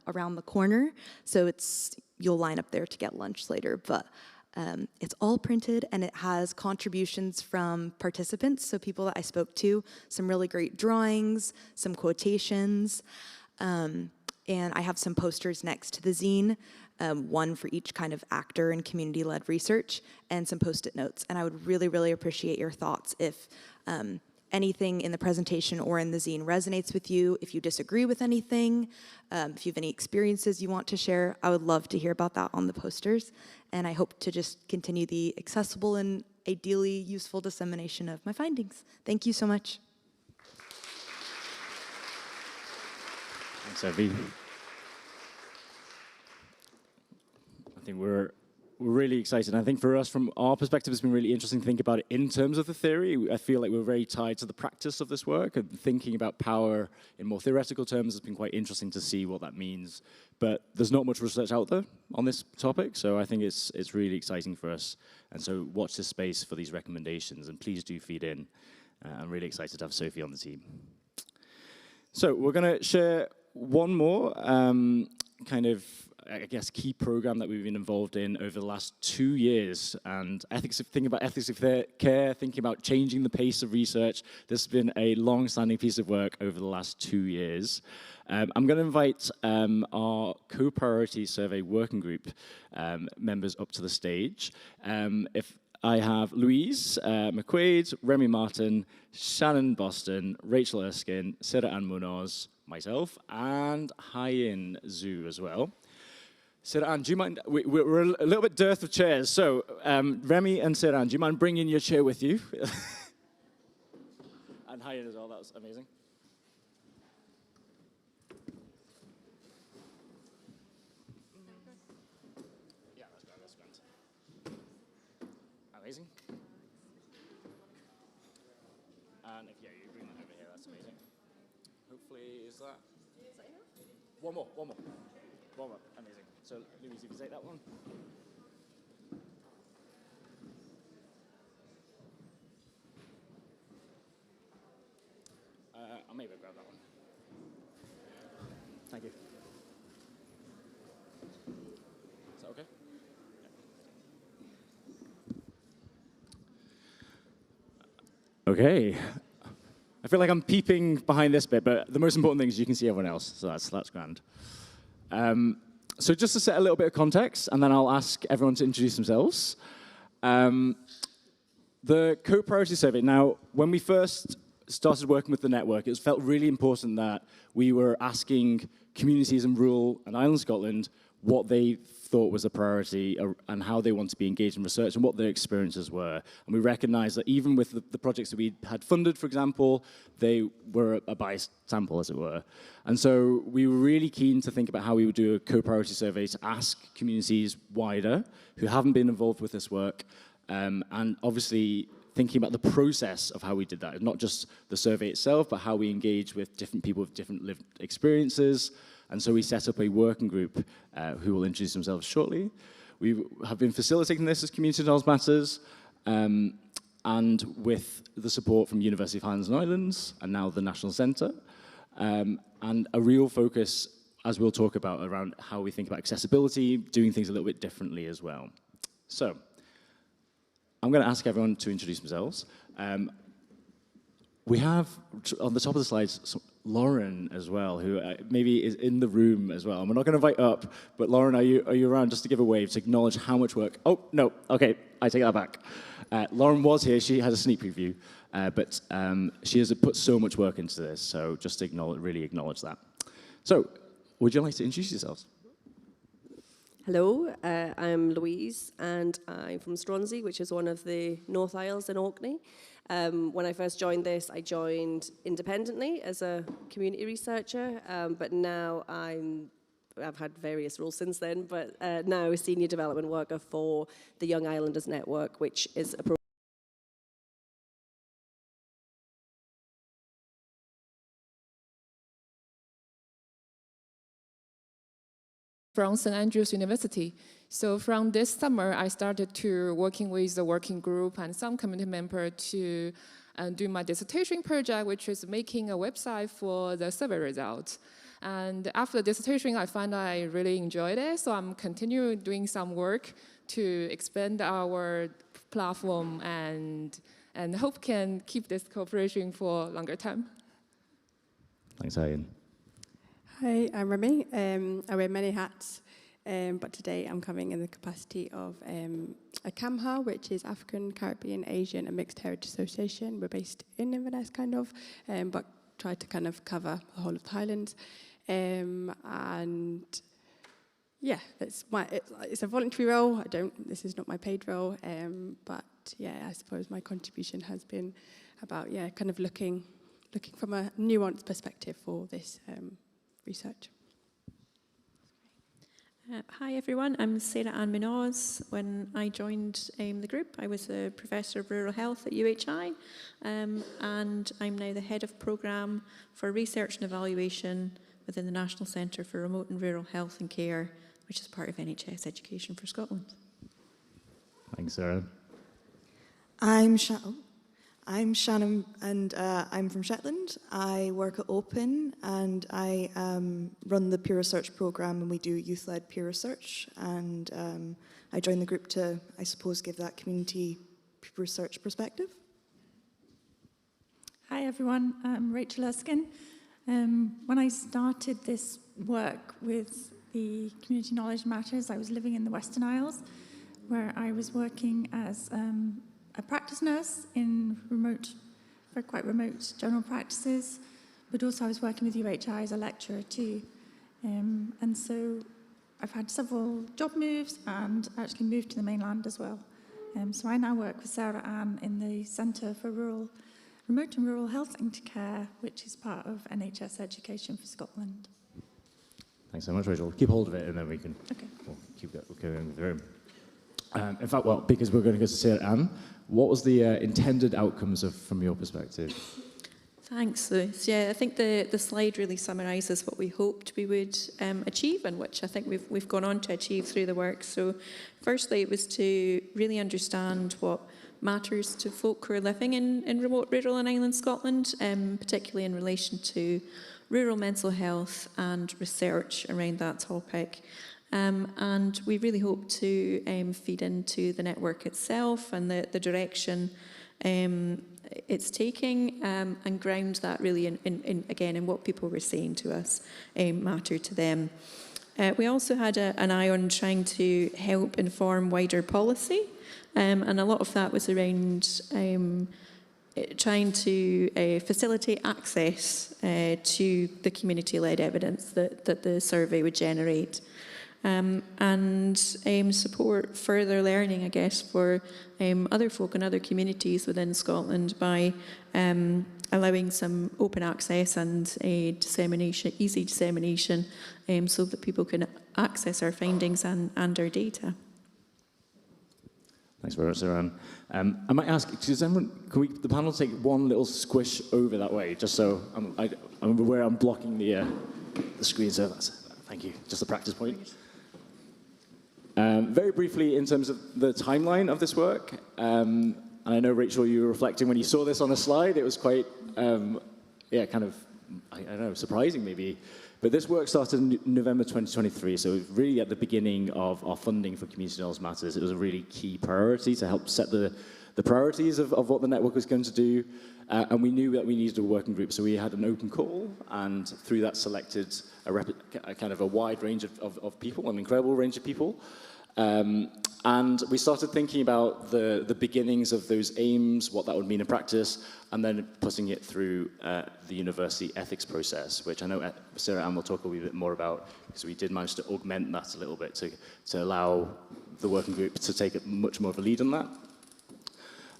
around the corner. So you'll line up there to get lunch later, but it's all printed and it has contributions from participants, so people that I spoke to, some really great drawings, some quotations, and I have some posters next to the zine, one for each kind of actor in community-led research, and some Post-it notes. And I would really, really appreciate your thoughts if anything in the presentation or in the zine resonates with you, if you disagree with anything, if you have any experiences you want to share. I would love to hear about that on the posters. And I hope to just continue the accessible and ideally useful dissemination of my findings. Thank you so much. Thanks, Evie. I think we're really excited. I think for us, from our perspective, it's been really interesting to think about it in terms of the theory. I feel like we're very tied to the practice of this work, and thinking about power in more theoretical terms has been quite interesting to see what that means. But there's not much research out there on this topic, so I think it's really exciting for us. And so watch this space for these recommendations, and please do feed in. I'm really excited to have Sophie on the team. So we're going to share one more key program that we've been involved in over the last 2 years, and thinking about ethics of care, thinking about changing the pace of research. This has been a long-standing piece of work over the last 2 years. I'm going to invite our co-priority survey working group members up to the stage. If I have Louise McQuaid, Remy Martin, Shannon Boston, Rachel Erskine, Sarah Ann Munoz, myself, and Haiyin Zhu as well. Sarah-Anne, do you mind? We're a little bit dearth of chairs, so Remy and Sarah-Anne, do you mind bringing your chair with you? And Hyan as well, that was amazing. Yeah, that's grand. Amazing. And if, yeah, you bring that over here, that's amazing. Hopefully, is that enough? One more. Amazing. So, Louise, if you take that one. I'll maybe grab that one. Thank you. Is that okay? Yeah. Okay. I feel like I'm peeping behind this bit, but the most important thing is you can see everyone else, so that's grand. So just to set a little bit of context, and then I'll ask everyone to introduce themselves. The co-priority survey. Now, when we first started working with the network, it felt really important that we were asking communities in rural and island Scotland what they thought was a priority and how they want to be engaged in research and what their experiences were. And we recognized that even with the projects that we had funded, for example, they were a biased sample, as it were. And so we were really keen to think about how we would do a co-priority survey to ask communities wider who haven't been involved with this work, and obviously thinking about the process of how we did that, not just the survey itself, but how we engage with different people with different lived experiences. And so we set up a working group who will introduce themselves shortly. We have been facilitating this as Community Knowledge Matters, and with the support from University of Highlands and Islands, and now the National Centre, and a real focus, as we'll talk about, around how we think about accessibility, doing things a little bit differently as well. So, I'm going to ask everyone to introduce themselves. We have, on the top of the slides, Lauren as well, who maybe is in the room as well. And we're not going to invite up, but Lauren, are you around just to give a wave to acknowledge how much work? Oh, no, okay, I take that back. Lauren was here, she had a sneak preview, but she has put so much work into this, so just to really acknowledge that. So, would you like to introduce yourselves? Hello, I'm Louise, and I'm from Stronsey, which is one of the North Isles in Orkney. When I first joined this, I joined independently as a community researcher, but now I've had various roles since then, but now a senior development worker for the Young Islanders Network, which is a from St. Andrews University. So from this summer, I started to working with the working group and some community member to do my dissertation project, which is making a website for the survey results. And after the dissertation, I found I really enjoyed it, so I'm continuing doing some work to expand our platform and hope can keep this cooperation for longer time. Thanks, Hyan. Hi, I'm Remy. I wear many hats, but today I'm coming in the capacity of a CAMHA, which is African, Caribbean, Asian, and Mixed Heritage Association. We're based in Inverness, kind of, but try to kind of cover the whole of the Highlands. And yeah, it's a voluntary role. This is not my paid role, but yeah, I suppose my contribution has been about kind of looking from a nuanced perspective for this research. Hi everyone, I'm Sarah-Anne Munoz. When I joined the group, I was a Professor of Rural Health at UHI, and I'm now the Head of Programme for Research and Evaluation within the National Centre for Remote and Rural Health and Care, which is part of NHS Education for Scotland. Thanks, Sarah. I'm Shannon, and I'm from Shetland. I work at Open, and I run the peer research programme, and we do youth-led peer research. And I joined the group to, I suppose, give that community research perspective. Hi everyone, I'm Rachel Erskine. When I started this work with the Community Knowledge Matters, I was living in the Western Isles, where I was working as a practice nurse in quite remote general practices, but also I was working with UHI as a lecturer too. And so I've had several job moves and actually moved to the mainland as well. So I now work with Sarah Ann in the Centre for Remote and Rural Health and Care, which is part of NHS Education for Scotland. Thanks so much, Rachel. Keep hold of it, and then we can we'll keep going with the room. In fact, well, because we're going to go to Sarah Ann, what was the intended outcomes from your perspective? Thanks, Lewis. Yeah, I think the slide really summarises what we hoped we would achieve, and which I think we've gone on to achieve through the work. So firstly, it was to really understand what matters to folk who are living in remote, rural and island Scotland, particularly in relation to rural mental health and research around that topic. And we really hope to feed into the network itself and the direction it's taking, and ground that really in what people were saying to us matter to them. We also had an eye on trying to help inform wider policy, and a lot of that was around trying to facilitate access to the community-led evidence that the survey would generate. And support further learning, I guess, for other folk and other communities within Scotland by allowing some open access and easy dissemination, so that people can access our findings and our data. Thanks very much, Sarah Ann. I might ask, can the panel take one little squish over that way, just so I'm aware I'm blocking the screen, so thank you, just a practice point. Very briefly, in terms of the timeline of this work, and I know, Rachel, you were reflecting when you saw this on a slide, it was quite, kind of, I don't know, surprising maybe. But this work started in November 2023, so really at the beginning of our funding for Community Knowledge Matters. It was a really key priority to help set the priorities of what the network was going to do. And we knew that we needed a working group, so we had an open call, and through that selected a kind of a wide range of people, an incredible range of people. And we started thinking about the beginnings of those aims, what that would mean in practice, and then putting it through the university ethics process, which I know Sarah Ann will talk a wee bit more about, because we did manage to augment that a little bit to allow the working group to take much more of a lead on that.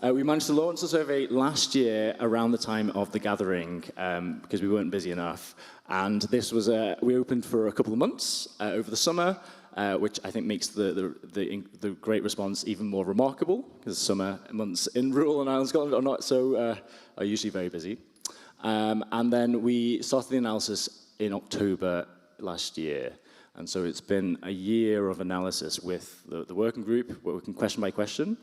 We managed to launch the survey last year around the time of the gathering, because we weren't busy enough. And this was, we opened for a couple of months over the summer, which I think makes the great response even more remarkable, because summer months in rural and island Scotland are not so, are usually very busy. And then we started the analysis in October last year. And so it's been a year of analysis with the working group, working question by question.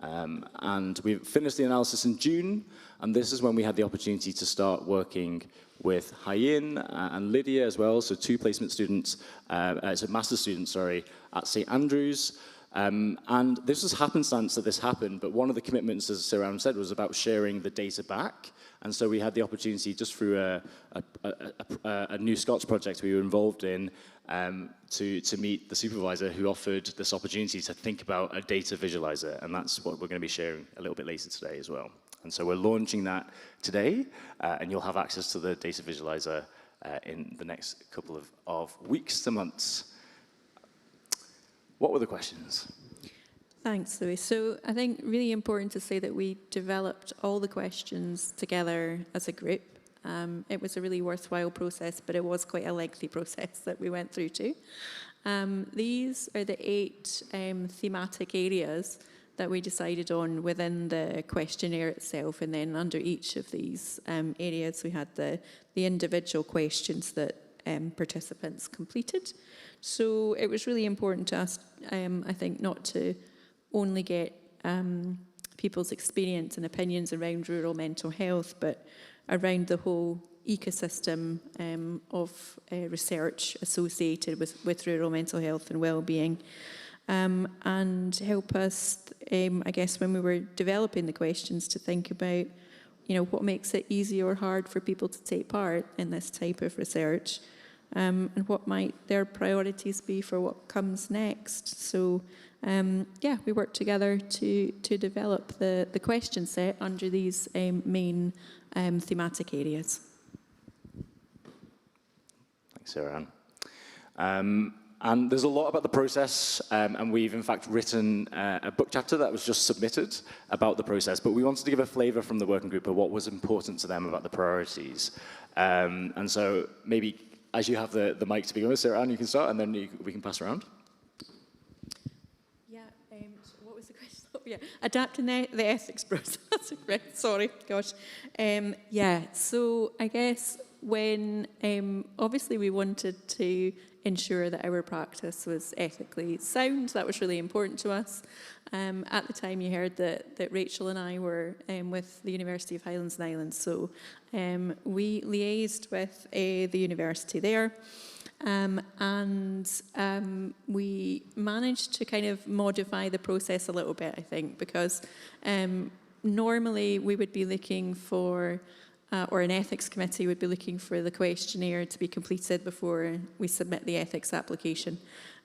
And we finished the analysis in June, and this is when we had the opportunity to start working with Hyin and Lydia as well, so two placement students, so master's students, sorry, at St Andrews. And this was happenstance that this happened, but one of the commitments, as Sarah Ann said, was about sharing the data back. And so we had the opportunity, just through a New Scots project we were involved in, to meet the supervisor who offered this opportunity to think about a data visualizer. And that's what we're going to be sharing a little bit later today as well. And so we're launching that today, and you'll have access to the data visualizer in the next couple of weeks to months. What were the questions? Thanks, Louis. So I think really important to say that we developed all the questions together as a group. It was a really worthwhile process, but it was quite a lengthy process that we went through too. These are the 8 thematic areas that we decided on within the questionnaire itself, and then under each of these areas we had the individual questions that participants completed. So it was really important to us, I think, not to only get people's experience and opinions around rural mental health, but around the whole ecosystem of research associated with rural mental health and wellbeing, and help us, I guess, when we were developing the questions, to think about, what makes it easy or hard for people to take part in this type of research, and what might their priorities be for what comes next. So, we worked together to develop the question set under these main thematic areas. Thanks, Sarah Ann. And there's a lot about the process, and we've in fact written a book chapter that was just submitted about the process, but we wanted to give a flavour from the working group of what was important to them about the priorities. And so maybe as you have the mic to begin with, Sarah Ann, you can start, and then we can pass around. Yeah, what was the question? Oh, yeah, adapting the ethics process. Right, sorry, gosh. Yeah, so I guess when obviously we wanted to ensure that our practice was ethically sound, that was really important to us. At the time you heard that Rachel and I were with the University of Highlands and Islands, so we liaised with the university there. And we managed to kind of modify the process a little bit, I think, because normally we would be looking for, or an ethics committee would be looking for the questionnaire to be completed before we submit the ethics application.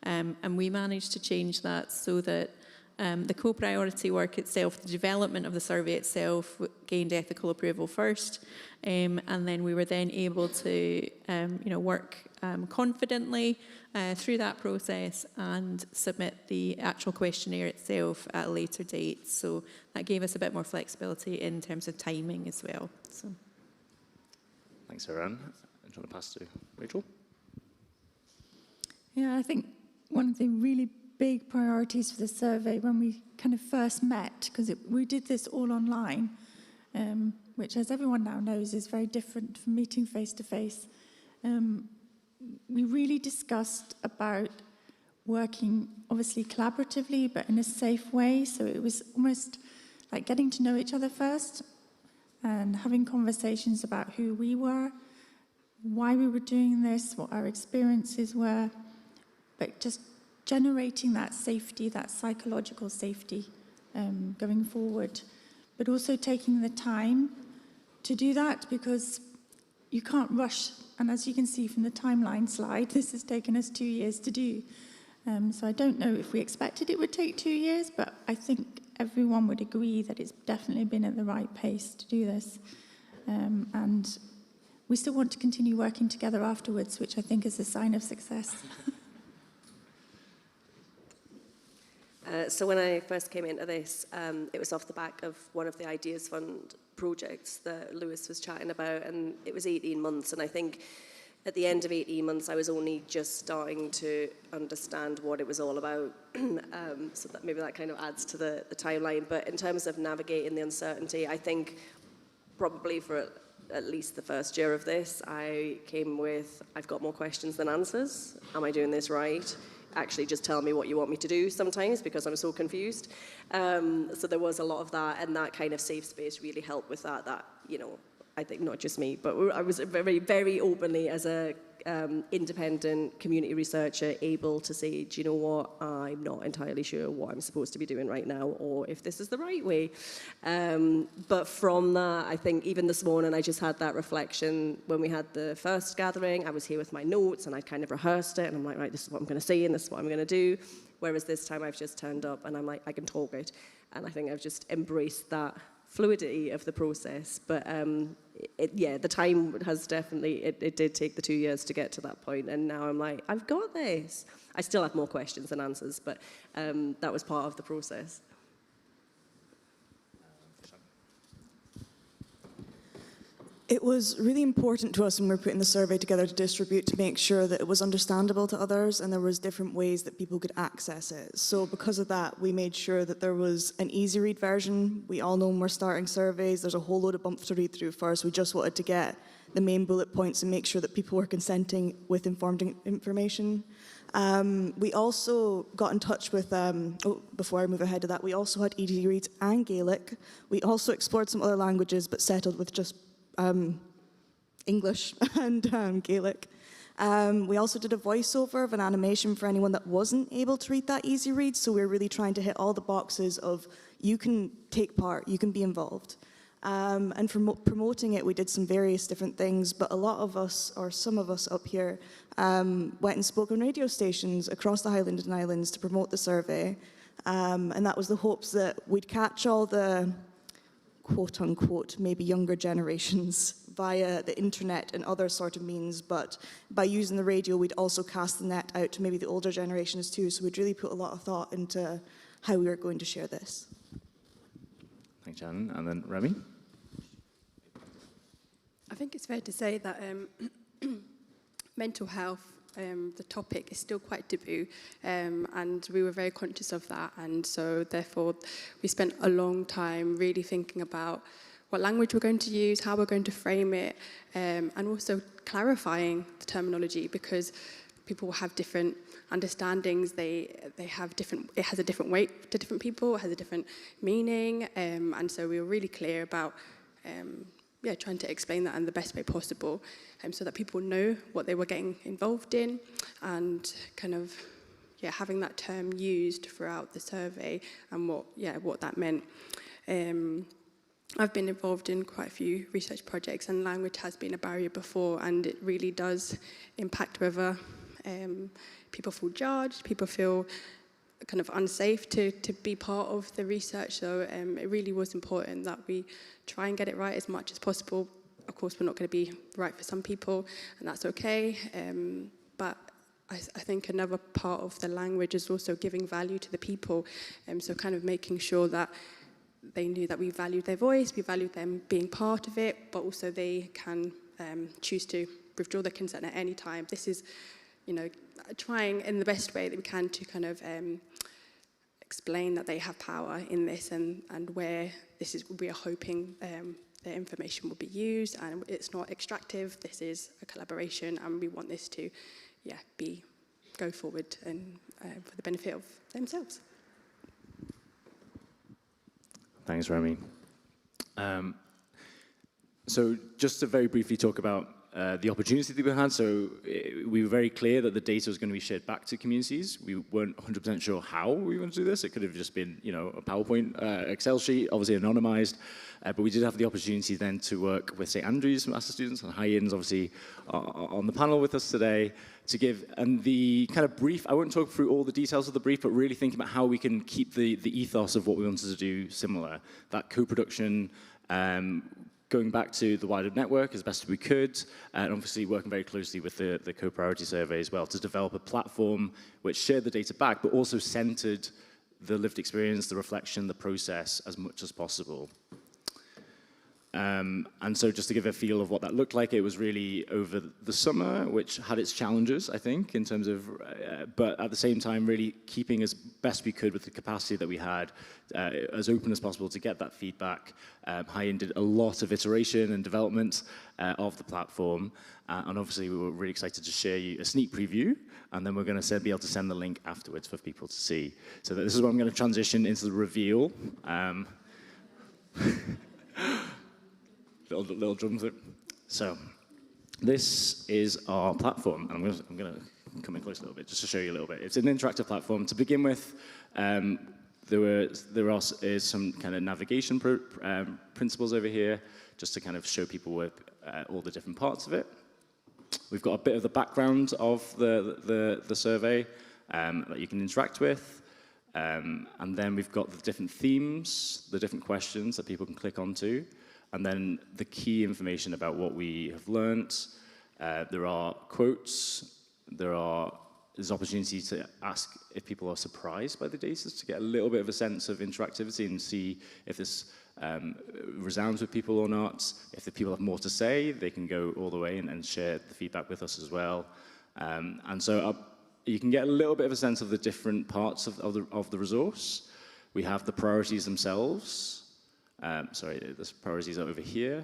And we managed to change that so that the co-priority work itself, the development of the survey itself, gained ethical approval first, and then we were then able to work confidently through that process and submit the actual questionnaire itself at a later date. So that gave us a bit more flexibility in terms of timing as well. So. Thanks, Sarah Ann. I'm trying to pass to Rachel. Yeah, I think one of the really big priorities for the survey when we kind of first met, because we did this all online, which as everyone now knows is very different from meeting face to face. We really discussed about working obviously collaboratively but in a safe way, so it was almost like getting to know each other first and having conversations about who we were, why we were doing this, what our experiences were, but just generating that safety, that psychological safety going forward, but also taking the time to do that because you can't rush. And as you can see from the timeline slide, this has taken us 2 years to do. So I don't know if we expected it would take 2 years, but I think everyone would agree that it's definitely been at the right pace to do this. And we still want to continue working together afterwards, which I think is a sign of success. So when I first came into this, it was off the back of one of the Ideas Fund projects that Lewis was chatting about, and it was 18 months, and I think at the end of 18 months I was only just starting to understand what it was all about. So that maybe that kind of adds to the timeline, but in terms of navigating the uncertainty, I think probably for at least the first year of this, I came with, I've got more questions than answers. Am I doing this right? Actually just tell me what you want me to do sometimes because I'm so confused. So there was a lot of that, and that kind of safe space really helped with that, you know, I think not just me, but I was very, very openly as a independent community researcher able to say, do you know what, I'm not entirely sure what I'm supposed to be doing right now or if this is the right way. But from that, I think even this morning I just had that reflection when we had the first gathering. I was here with my notes and I kind of rehearsed it and I'm like, right, this is what I'm going to say and this is what I'm going to do. Whereas this time I've just turned up and I'm like, I can talk it. And I think I've just embraced that fluidity of the process, but yeah, the time has definitely, it did take the 2 years to get to that point, and now I'm like, I've got this. I still have more questions than answers, but that was part of the process. It was really important to us when we were putting the survey together to distribute to make sure that it was understandable to others and there was different ways that people could access it. So because of that, we made sure that there was an easy read version. We all know when we're starting surveys, there's a whole load of bumps to read through first. We just wanted to get the main bullet points and make sure that people were consenting with informed information. We also got in touch with, before I move ahead to that, we also had easy reads and Gaelic. We also explored some other languages but settled with just English and Gaelic. We also did a voiceover of an animation for anyone that wasn't able to read that easy read, so we're really trying to hit all the boxes of you can take part, you can be involved. And for promoting it, we did some various different things, but a lot of us, or some of us up here, went and spoke on radio stations across the Highlands and Islands to promote the survey. And that was the hopes that we'd catch all the quote-unquote, maybe younger generation's via the internet and other sort of means, but by using the radio, we'd also cast the net out to maybe the older generations too. So we'd really put a lot of thought into how we were going to share this. Thanks, Shannon. And then Remy? I think it's fair to say that mental health, the topic, is still quite taboo, and we were very conscious of that, and so therefore we spent a long time really thinking about what language we're going to use, how we're going to frame it, and also clarifying the terminology, because people have different understandings, they have different, it has a different weight to different people, it has a different meaning, and so we were really clear about trying to explain that in the best way possible, so that people know what they were getting involved in, and kind of having that term used throughout the survey and what that meant. I've been involved in quite a few research projects, and language has been a barrier before, and it really does impact whether people feel judged, people feel kind of unsafe to be part of the research. So it really was important that we try and get it right as much as possible. Of course, we're not going to be right for some people, and that's okay. But I think another part of the language is also giving value to the people. So kind of making sure that they knew that we valued their voice, we valued them being part of it, but also they can choose to withdraw their consent at any time. This is, trying in the best way that we can to kind of explain that they have power in this, and where this is, we are hoping their information will be used, and it's not extractive. This is a collaboration, and we want this to, go forward and for the benefit of themselves. Thanks, Remy. So just to very briefly talk about the opportunity that we had. So we were very clear that the data was going to be shared back to communities. We weren't 100% sure how we were going to do this. It could have just been, a PowerPoint, Excel sheet, obviously anonymized. But we did have the opportunity then to work with St Andrews master students, and High-Inns obviously on the panel with us today to give, and the kind of brief, I won't talk through all the details of the brief, but really thinking about how we can keep the ethos of what we wanted to do similar. That co-production, going back to the wider network as best as we could, and obviously working very closely with the co-priority survey as well to develop a platform which shared the data back, but also centered the lived experience, the reflection, the process as much as possible. And so just to give a feel of what that looked like, it was really over the summer, which had its challenges, I think, in terms of, but at the same time, really keeping as best we could with the capacity that we had, as open as possible to get that feedback. High-In did a lot of iteration and development of the platform, and obviously we were really excited to share you a sneak preview, and then we're going to be able to send the link afterwards for people to see. So this is where I'm going to transition into the reveal. Little drums. So this is our platform, and I'm going to come in close a little bit just to show you a little bit. It's an interactive platform. To begin with, there is some kind of navigation principles over here, just to kind of show people all the different parts of it. We've got a bit of the background of the survey that you can interact with. And then we've got the different themes, the different questions that people can click onto. And then the key information about what we have learnt. There are quotes. There's opportunity to ask if people are surprised by the data, to get a little bit of a sense of interactivity and see if this resounds with people or not. If the people have more to say, they can go all the way and share the feedback with us as well. And so you can get a little bit of a sense of the different parts of the resource. We have the priorities themselves. The priorities are over here.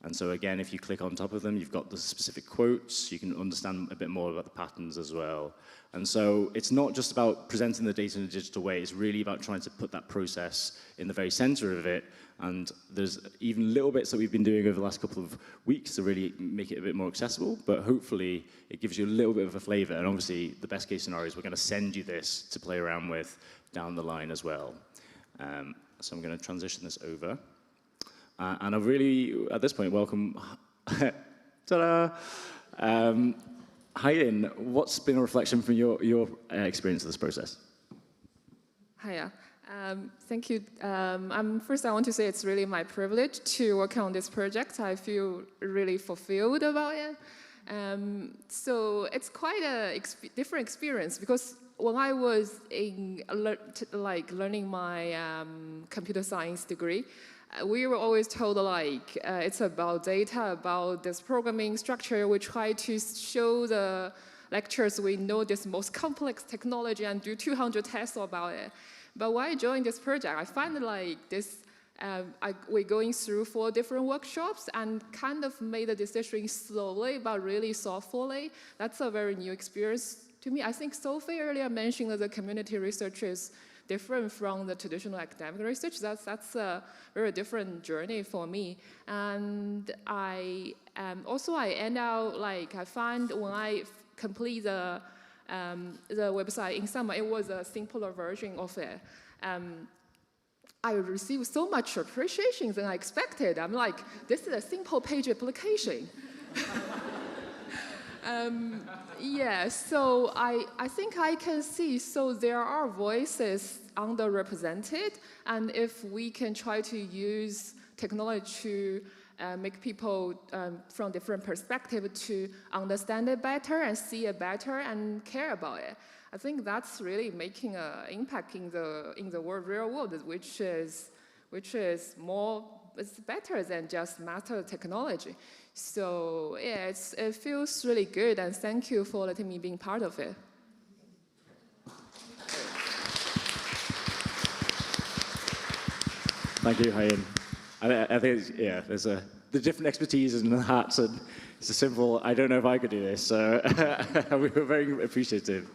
And so again, if you click on top of them, you've got the specific quotes. You can understand a bit more about the patterns as well. And so it's not just about presenting the data in a digital way. It's really about trying to put that process in the very center of it. And there's even little bits that we've been doing over the last couple of weeks to really make it a bit more accessible. But hopefully, it gives you a little bit of a flavor. And obviously, the best case scenario is we're going to send you this to play around with down the line as well. So I'm going to transition this over. And I really, at this point, welcome, ta-da! High-In, what's been a reflection from your experience of this process? Hiya. Thank you. First, I want to say it's really my privilege to work on this project. I feel really fulfilled about it. So it's quite a different experience because when I was learning my computer science degree, we were always told it's about data, about this programming structure. We try to show the lectures we know this most complex technology and do 200 tests about it. But when I joined this project, I find we're going through 4 different workshops and kind of made a decision slowly but really thoughtfully. That's a very new experience to me. I think Sophie earlier mentioned that the community research is different from the traditional academic research. That's a very different journey for me. And I end out I find when I complete the website in summer, it was a simpler version of it. I received so much appreciation than I expected. I'm like, this is a simple page application. Yeah, so I think I can see, so there are voices underrepresented, and if we can try to use technology to make people from different perspectives to understand it better and see it better and care about it, I think that's really making an impact in the real world, which is it's better than just master technology. So yeah, it feels really good, and thank you for letting me be part of it. Thank you, Hyen. I think there's the different expertise in the hats, and it's a simple, I don't know if I could do this, so we were very appreciative.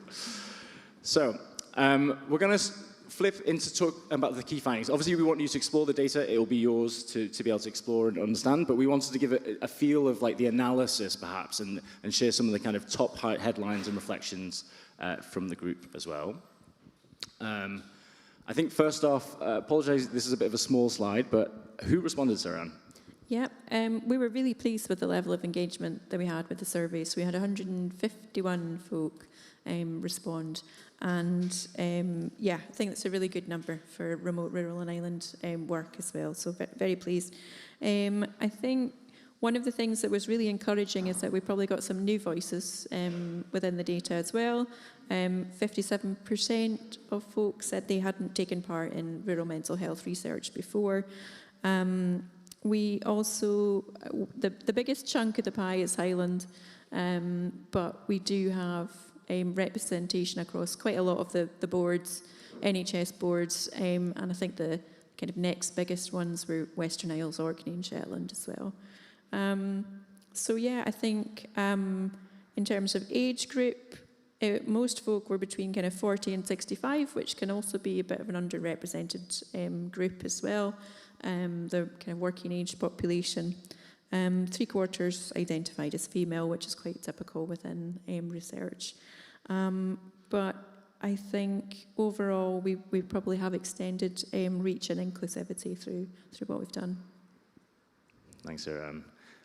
So we're going to flip into talk about the key findings. Obviously, we want you to explore the data. It will be yours to be able to explore and understand, but we wanted to give it a feel of the analysis, perhaps, and share some of the kind of top headlines and reflections from the group as well. I think first off, apologize, this is a bit of a small slide, but who responded, Saran? Yeah, we were really pleased with the level of engagement that we had with the survey. So we had 151 folk respond. And I think that's a really good number for remote, rural and island work as well. So very pleased. I think one of the things that was really encouraging is that we probably got some new voices within the data as well. 57% of folks said they hadn't taken part in rural mental health research before. We also, the biggest chunk of the pie is Highland, but we do have representation across quite a lot of the boards, NHS boards, and I think the kind of next biggest ones were Western Isles, Orkney and Shetland as well. So yeah, I think in terms of age group, most folk were between kind of 40 and 65, which can also be a bit of an underrepresented group as well. The kind of working age population. 3/4 identified as female, which is quite typical within research. But I think overall we probably have extended reach and inclusivity through what we've done. Thanks, Saran.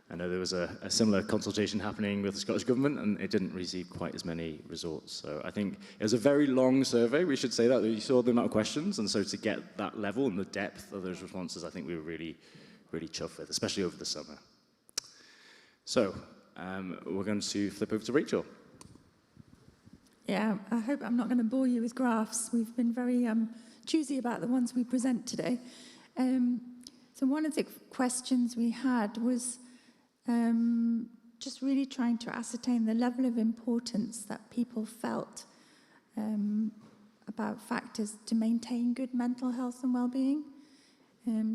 I know there was a similar consultation happening with the Scottish Government, and it didn't receive quite as many results. So I think it was a very long survey, we should say that. You saw the amount of questions, and so to get that level and the depth of those responses, I think we were really, really chuffed with, especially over the summer. So we're going to flip over to Rachel. Yeah, I hope I'm not going to bore you with graphs. We've been very choosy about the ones we present today. So one of the questions we had was just really trying to ascertain the level of importance that people felt about factors to maintain good mental health and well-being.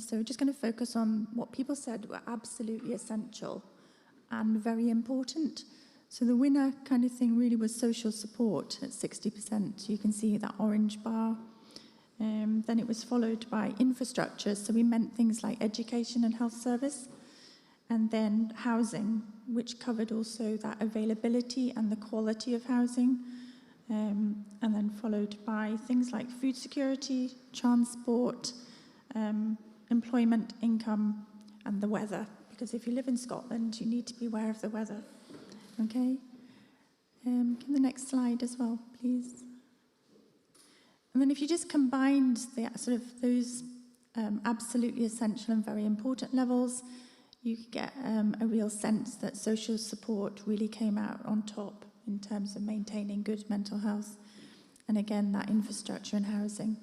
So we're just going to focus on what people said were absolutely essential and very important. So the winner kind of thing really was social support at 60%. You can see that orange bar. Then it was followed by infrastructure. So we meant things like education and health service. And then housing, which covered also that availability and the quality of housing. And then followed by things like food security, transport, employment, income, and the weather. Because if you live in Scotland, you need to be aware of the weather. Okay? Can the next slide as well, please? And then if you just combined the sort of those absolutely essential and very important levels, you could get a real sense that social support really came out on top in terms of maintaining good mental health. And again, that infrastructure and housing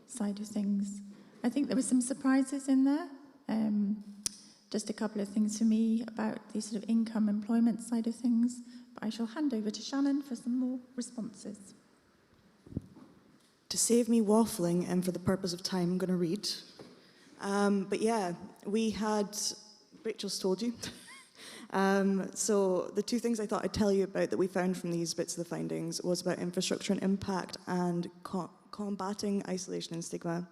side of things. I think there were some surprises in there. Just a couple of things for me about the sort of income employment side of things. But I shall hand over to Shannon for some more responses. To save me waffling and for the purpose of time, I'm going to read. But yeah, we had, Rachel's told you. So the two things I thought I'd tell you about that we found from these bits of the findings was about infrastructure and impact and combating isolation and stigma.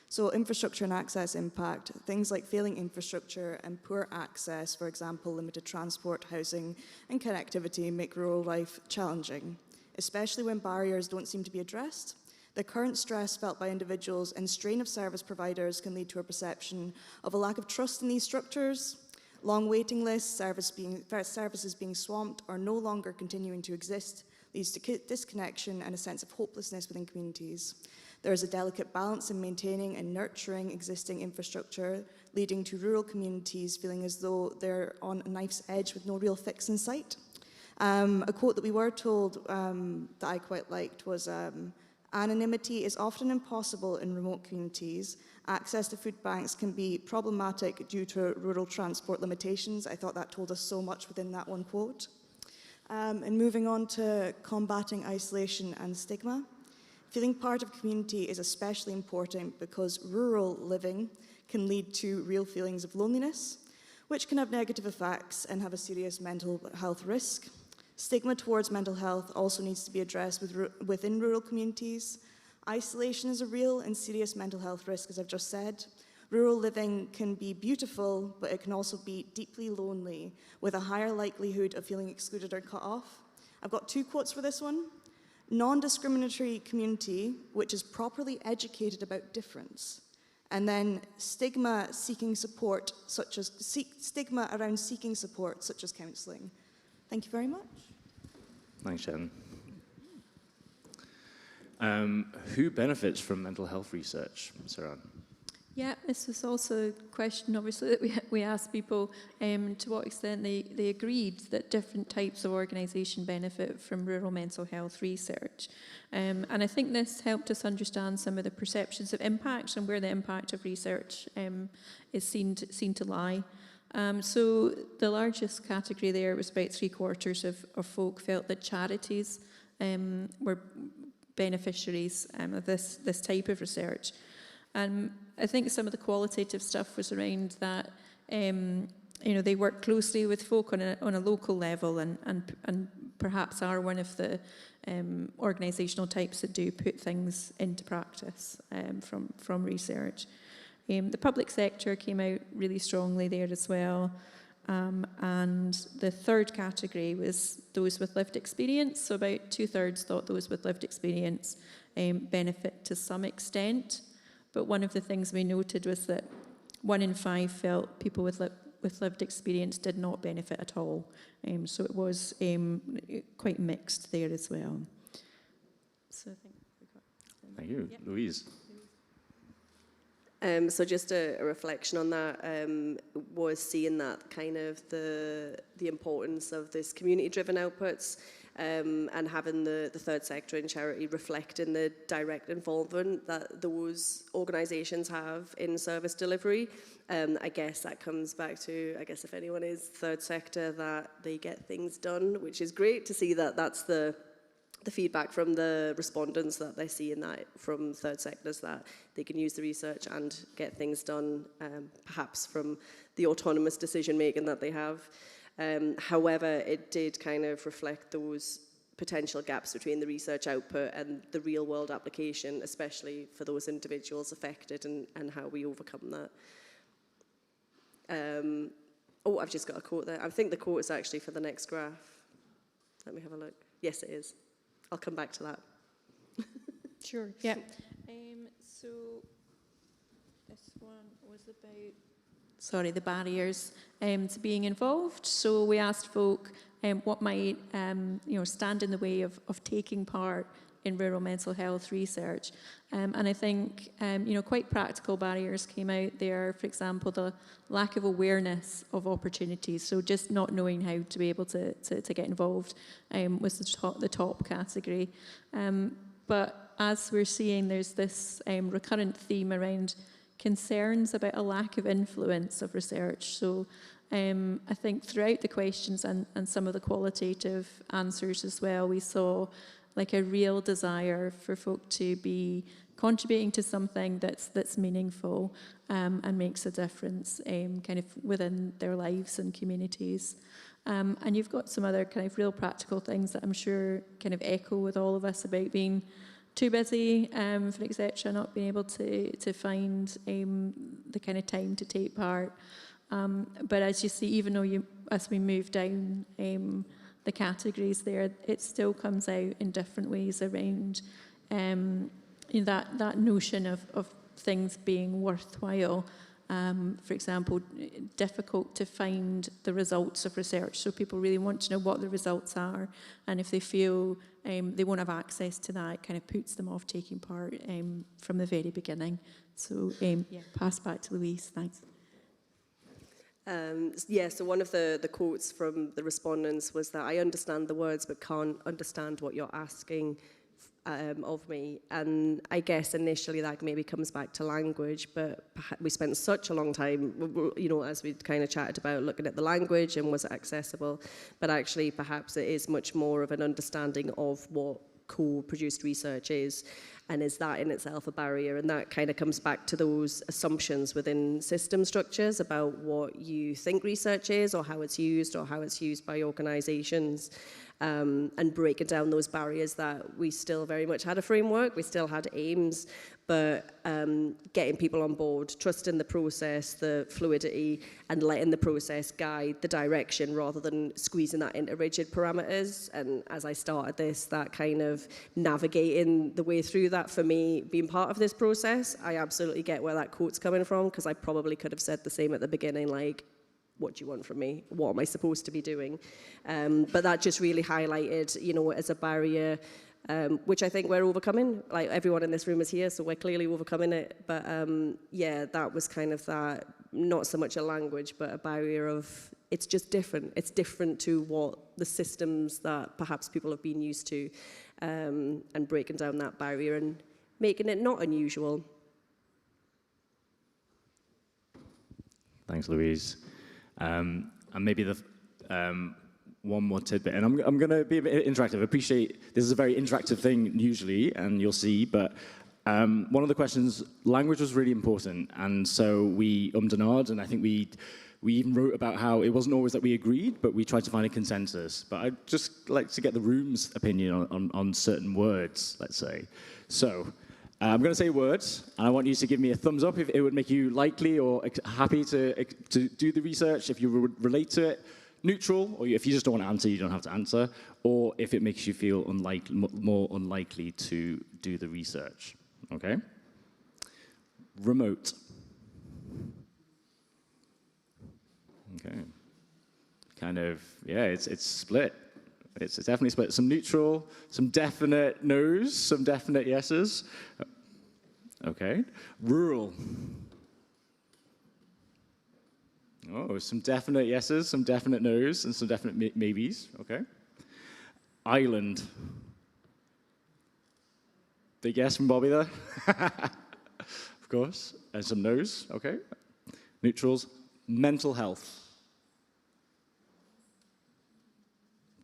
So infrastructure and access impact, things like failing infrastructure and poor access, for example, limited transport, housing and connectivity make rural life challenging, especially when barriers don't seem to be addressed. The current stress felt by individuals and strain of service providers can lead to a perception of a lack of trust in these structures, long waiting lists, services being swamped or no longer continuing to exist leads to disconnection and a sense of hopelessness within communities. There is a delicate balance in maintaining and nurturing existing infrastructure, leading to rural communities feeling as though they're on a knife's edge with no real fix in sight. A quote that we were told that I quite liked was, anonymity is often impossible in remote communities. Access to food banks can be problematic due to rural transport limitations. I thought that told us so much within that one quote. And moving on to combating isolation and stigma. Feeling part of a community is especially important because rural living can lead to real feelings of loneliness, which can have negative effects and have a serious mental health risk. Stigma towards mental health also needs to be addressed within rural communities. Isolation is a real and serious mental health risk, as I've just said. Rural living can be beautiful, but it can also be deeply lonely, with a higher likelihood of feeling excluded or cut off. I've got two quotes for this one. Non-discriminatory community, which is properly educated about difference. And then stigma seeking support, such as stigma around seeking support, such as counselling. Thank you very much. Thanks, Shannon. Who benefits from mental health research, Saran? Yeah, this was also a question, obviously, that we asked people to what extent they agreed that different types of organisation benefit from rural mental health research. And I think this helped us understand some of the perceptions of impact and where the impact of research is seen to lie. So the largest category there was about 3/4 of folk felt that charities were beneficiaries of this type of research. I think some of the qualitative stuff was around that, they work closely with folk on a local level and perhaps are one of the organisational types that do put things into practice from research. The public sector came out really strongly there as well. And the third category was those with lived experience. So about 2/3 thought those with lived experience benefit to some extent. But one of the things we noted was that 1 in 5 felt people with lived experience did not benefit at all. So it was quite mixed there as well. So I think we got. Thank you. Yep. Louise. So just a reflection on that was seeing that kind of the importance of this community-driven outputs and having the third sector and charity reflect in the direct involvement that those organisations have in service delivery. I guess that comes back to, if anyone is third sector, that they get things done, which is great to see that that's the feedback from the respondents, that they see in that from third sectors, that they can use the research and get things done, perhaps from the autonomous decision making that they have. However, it did kind of reflect those potential gaps between the research output and the real world application, especially for those individuals affected, and how we overcome that. I've just got a quote there. I think the quote is actually for the next graph. Let me have a look. Yes, it is. I'll come back to that. Sure. Yeah. So this one was about the barriers to being involved. So we asked folk what might stand in the way of taking part in rural mental health research. And I think, quite practical barriers came out there. For example, the lack of awareness of opportunities. So just not knowing how to be able to get involved was the top category. But as we're seeing, there's this recurrent theme around concerns about a lack of influence of research. So I think throughout the questions and some of the qualitative answers as well, we saw like a real desire for folk to be contributing to something that's meaningful and makes a difference kind of within their lives and communities. And you've got some other kind of real practical things that I'm sure kind of echo with all of us about being too busy, for etc., not being able to find the kind of time to take part. But as you see, even though as we move down the categories there, it still comes out in different ways around that notion of things being worthwhile. For example, difficult to find the results of research. So people really want to know what the results are, and if they feel they won't have access to that, it kind of puts them off taking part from the very beginning. So pass back to Louise, thanks. So one of the quotes from the respondents was that I understand the words but can't understand what you're asking of me. And I guess initially that maybe comes back to language, but we spent such a long time, as we kind of chatted about, looking at the language and was it accessible. But actually perhaps it is much more of an understanding of what co-produced research is, and is that in itself a barrier? And that kind of comes back to those assumptions within system structures about what you think research is, or how it's used by organisations, and breaking down those barriers that we still very much had a framework, we still had aims, but getting people on board, trusting the process, the fluidity, and letting the process guide the direction rather than squeezing that into rigid parameters. And as I started this, that kind of navigating the way through that for me, being part of this process, I absolutely get where that quote's coming from, because I probably could have said the same at the beginning, like, what do you want from me? What am I supposed to be doing? But that just really highlighted, as a barrier, which I think we're overcoming. Like, everyone in this room is here, so we're clearly overcoming it. But that was kind of that, not so much a language, but a barrier of, it's just different. It's different to what the systems that perhaps people have been used to, and breaking down that barrier and making it not unusual. Thanks, Louise. And maybe one more tidbit, and I'm going to be a bit interactive. I appreciate this is a very interactive thing usually, and you'll see, but one of the questions, language was really important, and so we and ahed, and I think we even wrote about how it wasn't always that we agreed, but we tried to find a consensus. But I'd just like to get the room's opinion on certain words, let's say. So I'm going to say words, and I want you to give me a thumbs up if it would make you likely or happy to do the research, if you would relate to it. Neutral, or if you just don't want to answer, you don't have to answer. Or if it makes you feel more unlikely to do the research. Okay? Remote. Okay. Kind of, it's split. It's definitely split. Some neutral, some definite no's, some definite yeses. Okay. Rural. Oh, some definite yeses, some definite no's, and some definite maybes. Okay. Island. Big yes from Bobby there. Of course. And some no's. Okay. Neutrals. Mental health.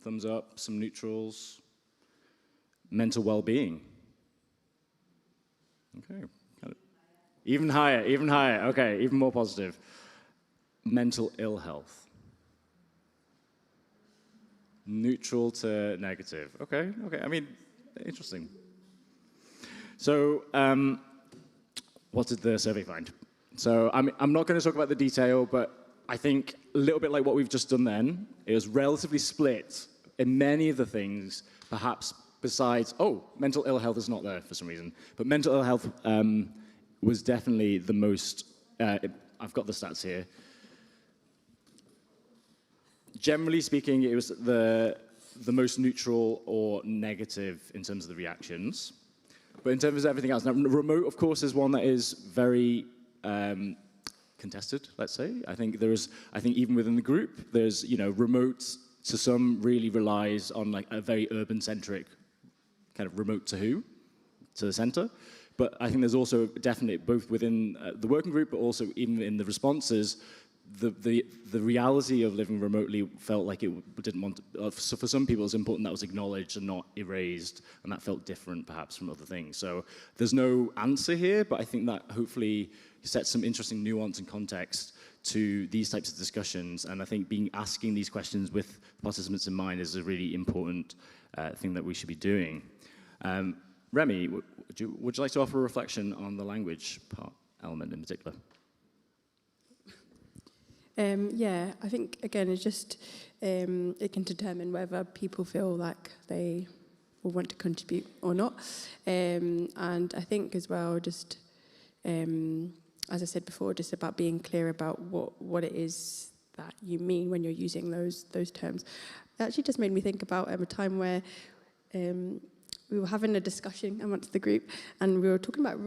Thumbs up, some neutrals. Mental well-being. Okay. Even higher. Okay, even more positive. Mental ill health. Neutral to negative. Okay. I mean, interesting. So, what did the survey find? So, I'm not going to talk about the detail, but I think a little bit like what we've just done then, it was relatively split in many of the things, perhaps besides, mental ill health is not there for some reason, but mental ill health was definitely the most, I've got the stats here. Generally speaking, it was the most neutral or negative in terms of the reactions. But in terms of everything else, now remote, of course, is one that is very contested, let's say. I think even within the group, there's, remote to some really relies on like a very urban-centric kind of remote to who, to the center. But I think there's also definitely, both within the working group, but also even in the responses, the reality of living remotely felt like it didn't want to, so for some people it's important that was acknowledged and not erased, and that felt different perhaps from other things. So there's no answer here, but I think that hopefully sets some interesting nuance and context to these types of discussions, and I think asking these questions with participants in mind is a really important thing that we should be doing. Remy, would you like to offer a reflection on the language element in particular? Yeah, I think, again, it's just, it can determine whether people feel like they will want to contribute or not. And I think as well, just, as I said before, just about being clear about what it is that you mean when you're using those terms. It actually just made me think about a time where we were having a discussion amongst the group, and we were talking about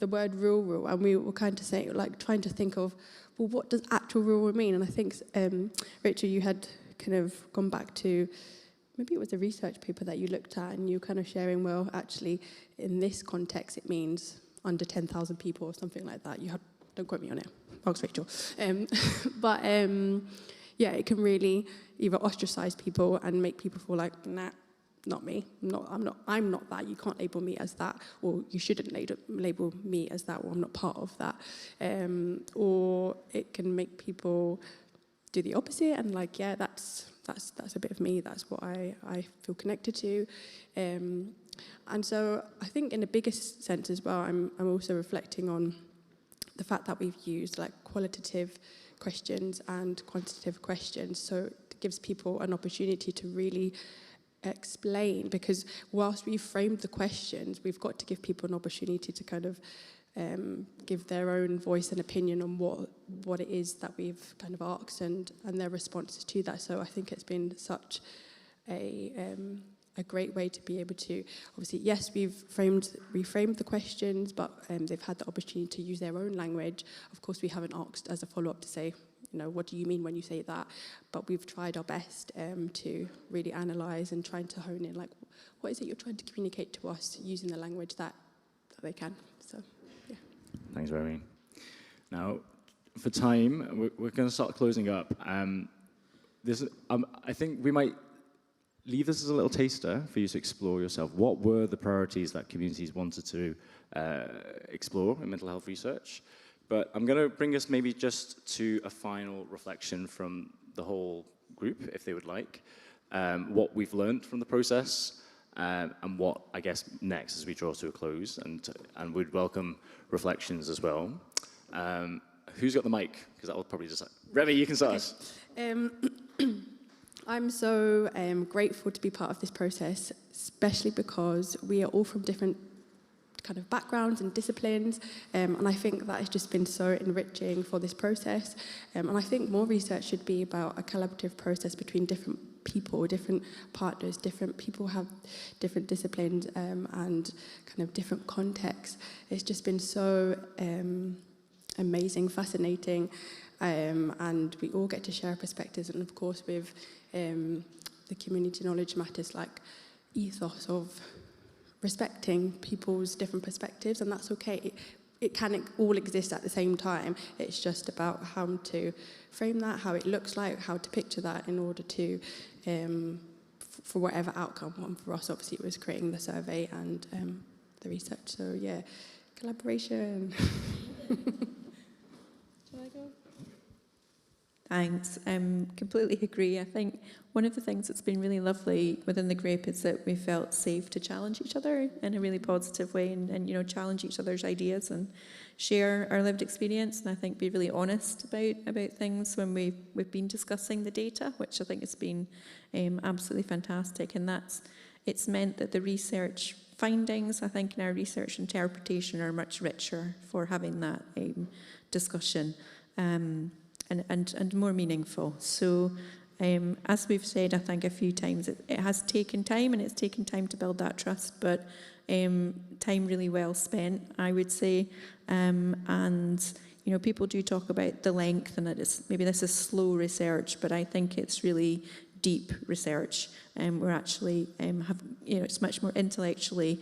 the word rural, and we were kind of saying, like, trying to think of, well, what does actual rural mean? And I think, Rachel, you had kind of gone back to, maybe it was a research paper that you looked at, and you were kind of sharing, well, actually, in this context, it means under 10,000 people or something like that. Don't quote me on it. Thanks, Rachel. But yeah, it can really either ostracize people and make people feel like, nah, not me. I'm not that. You can't label me as that, or you shouldn't label me as that, or I'm not part of that. Or it can make people do the opposite and like, yeah, that's a bit of me. That's what I feel connected to. And so I think in the biggest sense as well, I'm also reflecting on the fact that we've used like qualitative questions and quantitative questions. So it gives people an opportunity to really explain, because whilst we've framed the questions, we've got to give people an opportunity to kind of give their own voice and opinion on what it is that we've kind of asked and their responses to that. So I think it's been such a great way to be able to, obviously, yes, we've reframed the questions, but they've had the opportunity to use their own language. Of course, we haven't asked as a follow-up to say, what do you mean when you say that? But we've tried our best to really analyse and trying to hone in, like, what is it you're trying to communicate to us using the language that they can. So, yeah. Thanks, Remy. Now, for time, we're going to start closing up. I think we might leave this as a little taster for you to explore yourself. What were the priorities that communities wanted to explore in mental health research? But I'm going to bring us maybe just to a final reflection from the whole group, if they would like, what we've learned from the process, and what, I guess, next as we draw to a close, and we'd welcome reflections as well. Who's got the mic? Because that will probably decide. Remy, you can start us. I'm so grateful to be part of this process, especially because we are all from different kind of backgrounds and disciplines, and I think that has just been so enriching for this process. And I think more research should be about a collaborative process between different people, different partners. Different people have different disciplines and kind of different contexts. It's just been so amazing, fascinating, and we all get to share perspectives. And of course, with the community knowledge matters, like ethos of respecting people's different perspectives, and that's okay. It can all exist at the same time. It's just about how to frame that, how it looks like, how to picture that in order to, for whatever outcome. And for us, obviously, it was creating the survey and the research. So yeah, collaboration. Shall I go? Thanks. Completely agree. I think one of the things that's been really lovely within the group is that we felt safe to challenge each other in a really positive way, and challenge each other's ideas and share our lived experience, and I think be really honest about things when we've been discussing the data, which I think has been absolutely fantastic. And it's meant that the research findings, I think, in our research interpretation are much richer for having that discussion. And more meaningful. So As we've said, I think a few times, it has taken time, and it's taken time to build that trust, but time really well spent, I would say. And, you know, people do talk about the length, and maybe this is slow research, but I think it's really deep research. We're actually, it's much more intellectually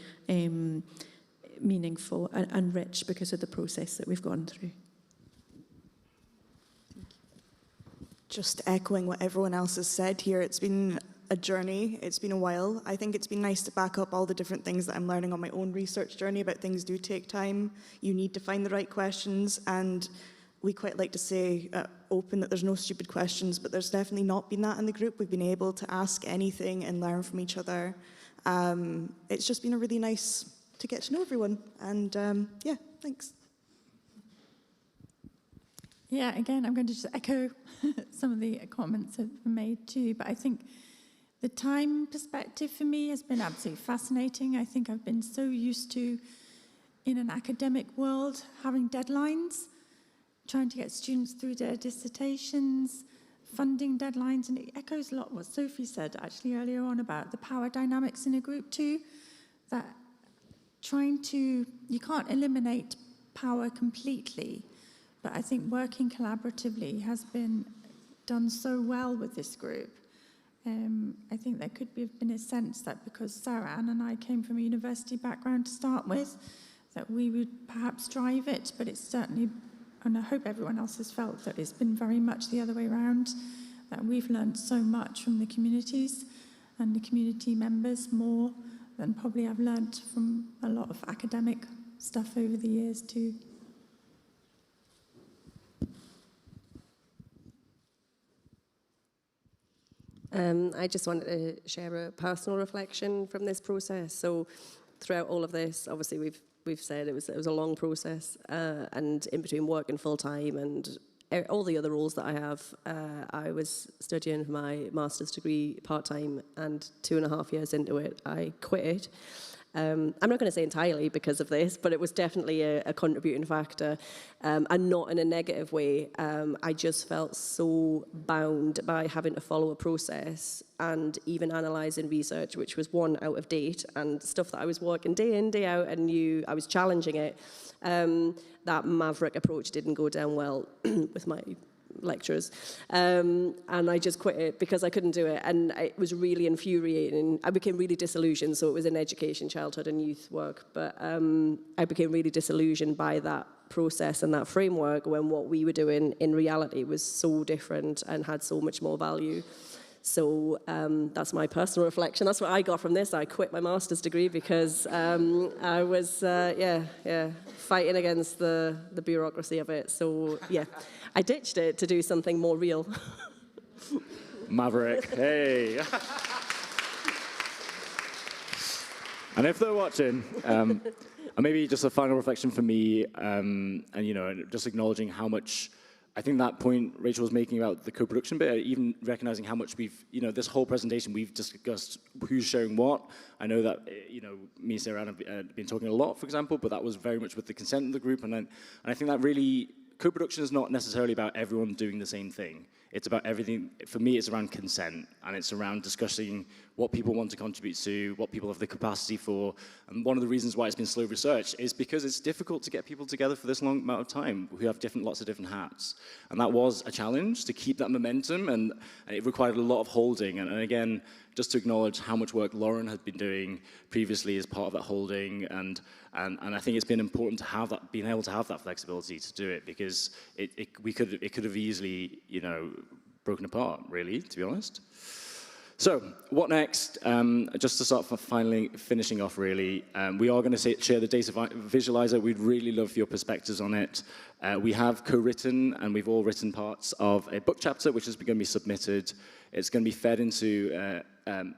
meaningful and rich because of the process that we've gone through. Just echoing what everyone else has said here, it's been a journey, it's been a while. I think it's been nice to back up all the different things that I'm learning on my own research journey about things do take time. You need to find the right questions, and we quite like to say open that there's no stupid questions, but there's definitely not been that in the group. We've been able to ask anything and learn from each other. It's just been a really nice to get to know everyone, and yeah, thanks. Yeah, again, I'm going to just echo some of the comments that were made too, but I think the time perspective for me has been absolutely fascinating. I think I've been so used to, in an academic world, having deadlines, trying to get students through their dissertations, funding deadlines, and it echoes a lot what Sophie said actually earlier on about the power dynamics in a group too, that you can't eliminate power completely, but I think working collaboratively has been done so well with this group. I think there could have been a sense that because Sarah Ann and I came from a university background to start with, that we would perhaps drive it, but it's certainly, and I hope everyone else has felt that it's been very much the other way around, that we've learned so much from the communities and the community members, more than probably I've learned from a lot of academic stuff over the years too. I just wanted to share a personal reflection from this process. So throughout all of this, obviously we've said it was a long process, and in between work and full-time and all the other roles that I have, I was studying my master's degree part-time, and 2.5 years into it, I quit it. I'm not going to say entirely because of this, but it was definitely a contributing factor, and not in a negative way. I just felt so bound by having to follow a process and even analysing research, which was one, out of date, and stuff that I was working day in, day out, and knew I was challenging it. That maverick approach didn't go down well with my lecturers, and I just quit it because I couldn't do it, and it was really infuriating. I became really disillusioned, so it was in education, childhood and youth work, but I became really disillusioned by that process and that framework when what we were doing in reality was so different and had so much more value. So that's my personal reflection. That's what I got from this. I quit my master's degree because I was, fighting against the bureaucracy of it. So, yeah, I ditched it to do something more real. Maverick, hey. And if they're watching, and maybe just a final reflection for me, and, you know, just acknowledging how much, I think that point Rachel was making about the co-production bit, even recognizing how much we've, you know, this whole presentation, we've discussed who's sharing what. I know that, you know, me and Sarah Ann have been talking a lot, for example, but that was very much with the consent of the group. And I think that really, co-production is not necessarily about everyone doing the same thing. It's about everything. For me, it's around consent, and it's around discussing what people want to contribute to, what people have the capacity for. And one of the reasons why it's been slow research is because it's difficult to get people together for this long amount of time who have lots of different hats. And that was a challenge to keep that momentum, and it required a lot of holding. And again, just to acknowledge how much work Lauren had been doing previously as part of that holding, and I think it's been important to have that, being able to have that flexibility to do it, because it could have easily, you know, broken apart, really, to be honest. So, what next? Just to start finally finishing off, really, we are going to share the data visualizer. We'd really love your perspectives on it. We have co-written, and we've all written parts of a book chapter, which is going to be submitted. It's going to be fed into,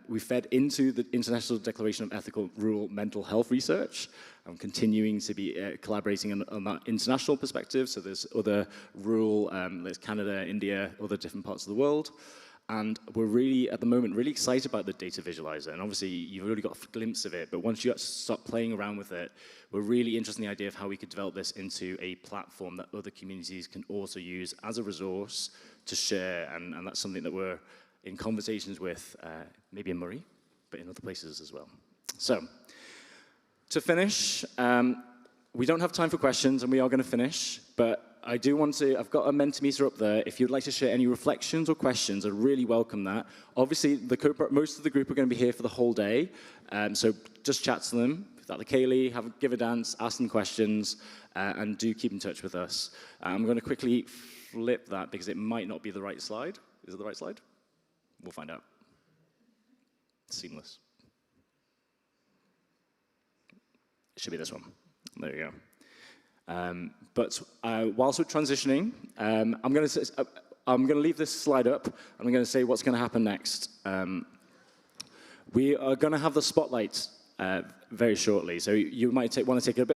we fed into the International Declaration of Ethical Rural Mental Health Research. I'm continuing to be collaborating on that international perspective. So there's other rural, there's Canada, India, other different parts of the world. And we're really, at the moment, really excited about the data visualizer. And obviously, you've already got a glimpse of it. But once you start playing around with it, we're really interested in the idea of how we could develop this into a platform that other communities can also use as a resource to share. And that's something that we're in conversations with, maybe in Moray, but in other places as well. So, to finish, we don't have time for questions, and we are going to finish, but I do want to, I've got a Mentimeter up there. If you'd like to share any reflections or questions, I'd really welcome that. Obviously, most of the group are going to be here for the whole day, so just chat to them. Without the Kaylee, give a dance, ask them questions, and do keep in touch with us. I'm going to quickly flip that because it might not be the right slide. Is it the right slide? We'll find out. Seamless. It should be this one. There you go. But whilst we're transitioning, I'm going to leave this slide up, and I'm going to say what's going to happen next. We are going to have the spotlight very shortly, so you might want to take a bit.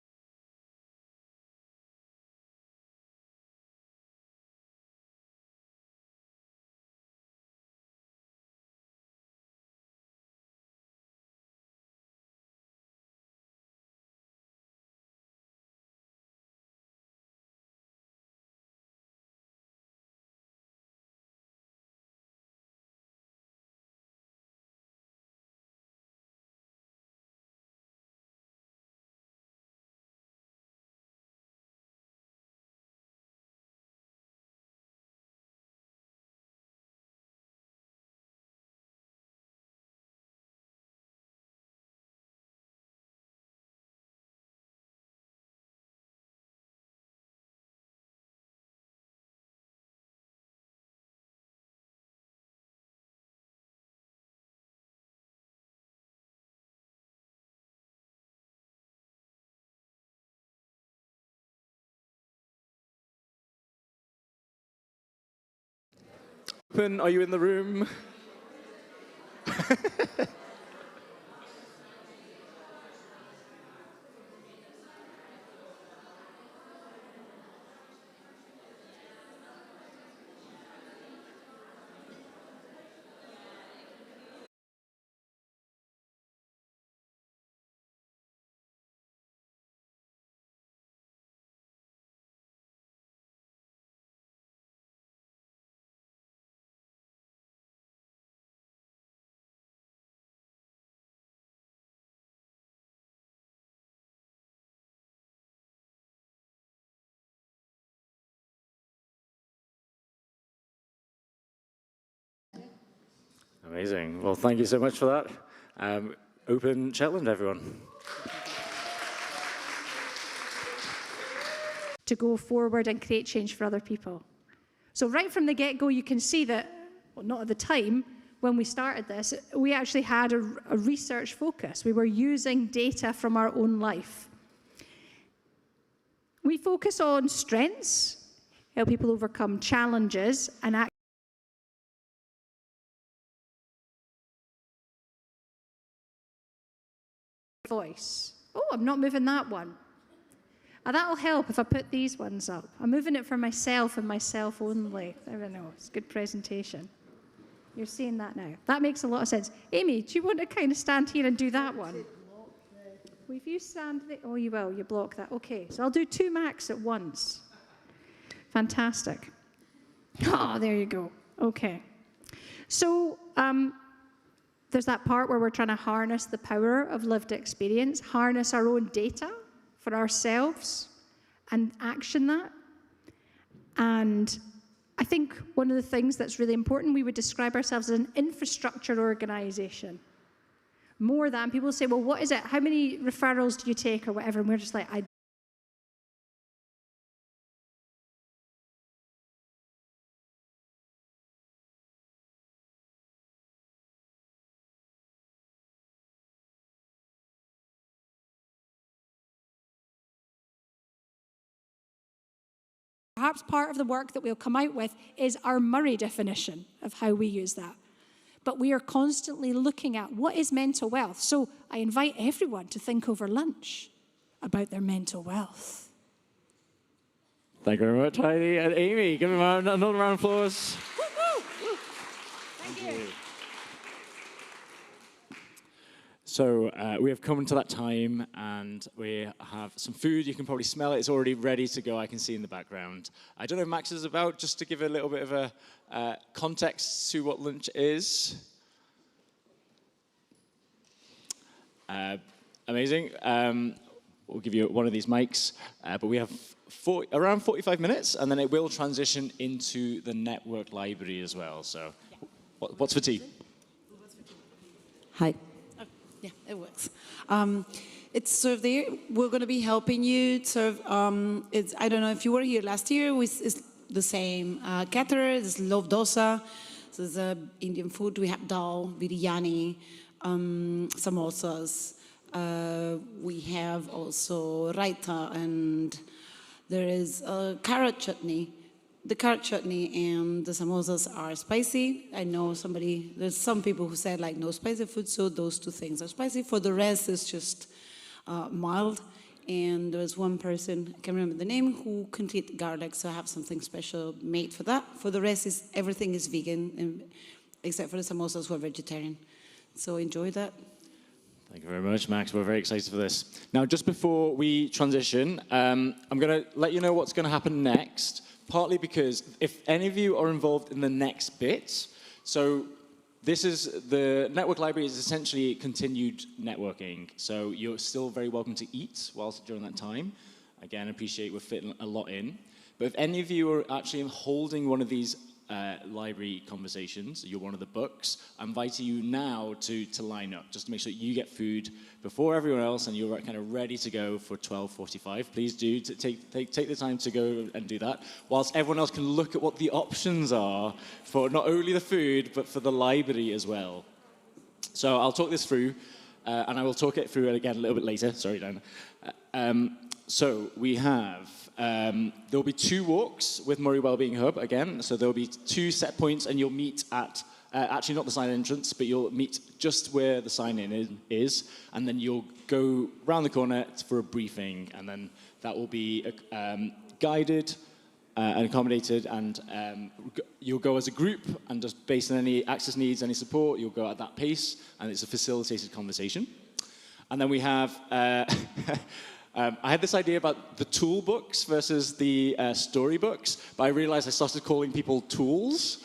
Open, are you in the room? Amazing. Well, thank you so much for that. Open Shetland, everyone. To go forward and create change for other people. So right from the get-go, you can see that, well, not at the time, when we started this, we actually had a research focus. We were using data from our own life. We focus on strengths, help people overcome challenges, and act voice. Oh, I'm not moving that one. That'll help if I put these ones up. I'm moving it for myself and myself only. There we go. It's good presentation. You're seeing that now. That makes a lot of sense. Amy, do you want to kind of stand here and do that one? Well, if you stand there, oh, you will. You block that. Okay, so I'll do 2 max at once. Fantastic. Oh, there you go. Okay. So there's that part where we're trying to harness the power of lived experience, harness our own data for ourselves and action that. And I think one of the things that's really important, we would describe ourselves as an infrastructure organization. More than, people say, well, what is it? How many referrals do you take or whatever? And we're just like, perhaps part of the work that we'll come out with is our Moray definition of how we use that. But we are constantly looking at what is mental wealth. So I invite everyone to think over lunch about their mental wealth. Thank you very much, Heidi. And Amy, give them another round of applause. Thank you. So we have come to that time, and we have some food. You can probably smell it. It's already ready to go. I can see in the background. I don't know if Max is about, just to give a little bit of a context to what lunch is. Amazing. We'll give you one of these mics, but we have around 45 minutes, and then it will transition into the network library as well. So what's for tea? Hi. Yeah, it works. It's sort of there. We're going to be helping you. Sort of, it's, I don't know if you were here last year. It's the same caterer. It's love dosa. So it's Indian food. We have dal, biryani, samosas. We have also raita, and there is carrot chutney. The carrot chutney and the samosas are spicy. I know there's some people who said like no spicy food, so those two things are spicy. For the rest, it's just mild. And there's one person, I can't remember the name, who couldn't eat garlic, so I have something special made for that. For the rest, everything is vegan, except for the samosas who are vegetarian. So enjoy that. Thank you very much, Max. We're very excited for this. Now, just before we transition, I'm going to let you know what's going to happen next. Partly because if any of you are involved in the next bit, so the network library is essentially continued networking. So you're still very welcome to eat whilst during that time. Again, I appreciate we're fitting a lot in. But if any of you are actually holding one of these library conversations, you're one of the books, I invite you now to line up, just to make sure you get food before everyone else and you're kind of ready to go for 12:45. Please do take the time to go and do that, whilst everyone else can look at what the options are for not only the food, but for the library as well. So I'll talk this through, and I will talk it through again a little bit later. Sorry, Dan. So we have, there'll be 2 walks with Moray Wellbeing Hub again. So there'll be 2 set points, and you'll meet at, actually not the sign entrance, but you'll meet just where the sign in is, and then you'll go round the corner for a briefing, and then that will be guided and accommodated, and you'll go as a group, and just based on any access needs, any support, you'll go at that pace, and it's a facilitated conversation. And then we have... I had this idea about the tool books versus the storybooks, but I realized I started calling people tools,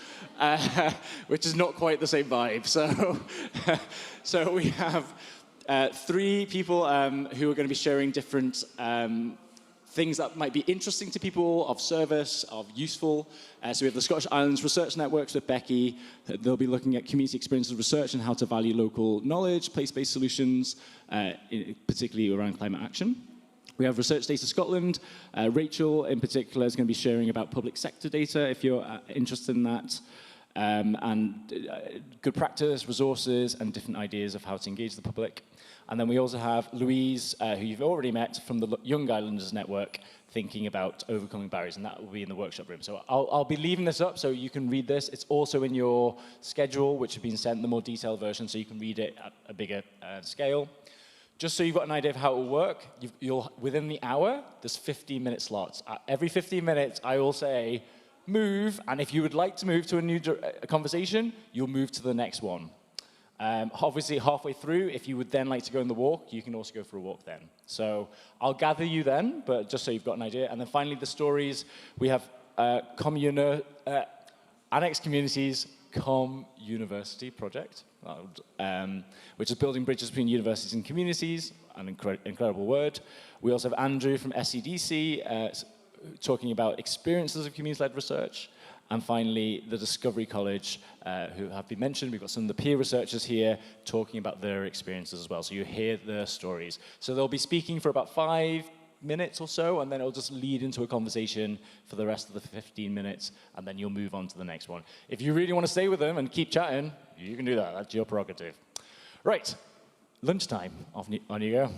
which is not quite the same vibe. So we have 3 people who are going to be sharing different things that might be interesting to people, of service, of useful. So we have the Scottish Islands Research Networks with Becky. They'll be looking at community experiences of research and how to value local knowledge, place-based solutions, particularly around climate action. We have Research Data Scotland. Rachel, in particular, is going to be sharing about public sector data, if you're interested in that, and good practice, resources, and different ideas of how to engage the public. And then we also have Louise, who you've already met from the Young Islanders Network, thinking about overcoming barriers, and that will be in the workshop room. So I'll be leaving this up so you can read this. It's also in your schedule, which has been sent, the more detailed version, so you can read it at a bigger scale. Just so you've got an idea of how it will work, within the hour, there's 15-minute slots. Every 15 minutes, I will say, move, and if you would like to move to a new conversation, you'll move to the next one. Obviously, halfway through, if you would then like to go on the walk, you can also go for a walk then. So I'll gather you then, but just so you've got an idea. And then finally, the stories. We have Annex Communities University project, which is building bridges between universities and communities, an incredible word. We also have Andrew from SEDC talking about experiences of community-led research. And finally, the Discovery College, who have been mentioned. We've got some of the peer researchers here talking about their experiences as well. So you hear their stories. So they'll be speaking for about 5 minutes or so, and then it'll just lead into a conversation for the rest of the 15 minutes, and then you'll move on to the next one. If you really want to stay with them and keep chatting, you can do that. That's your prerogative. Right, lunchtime. On you go.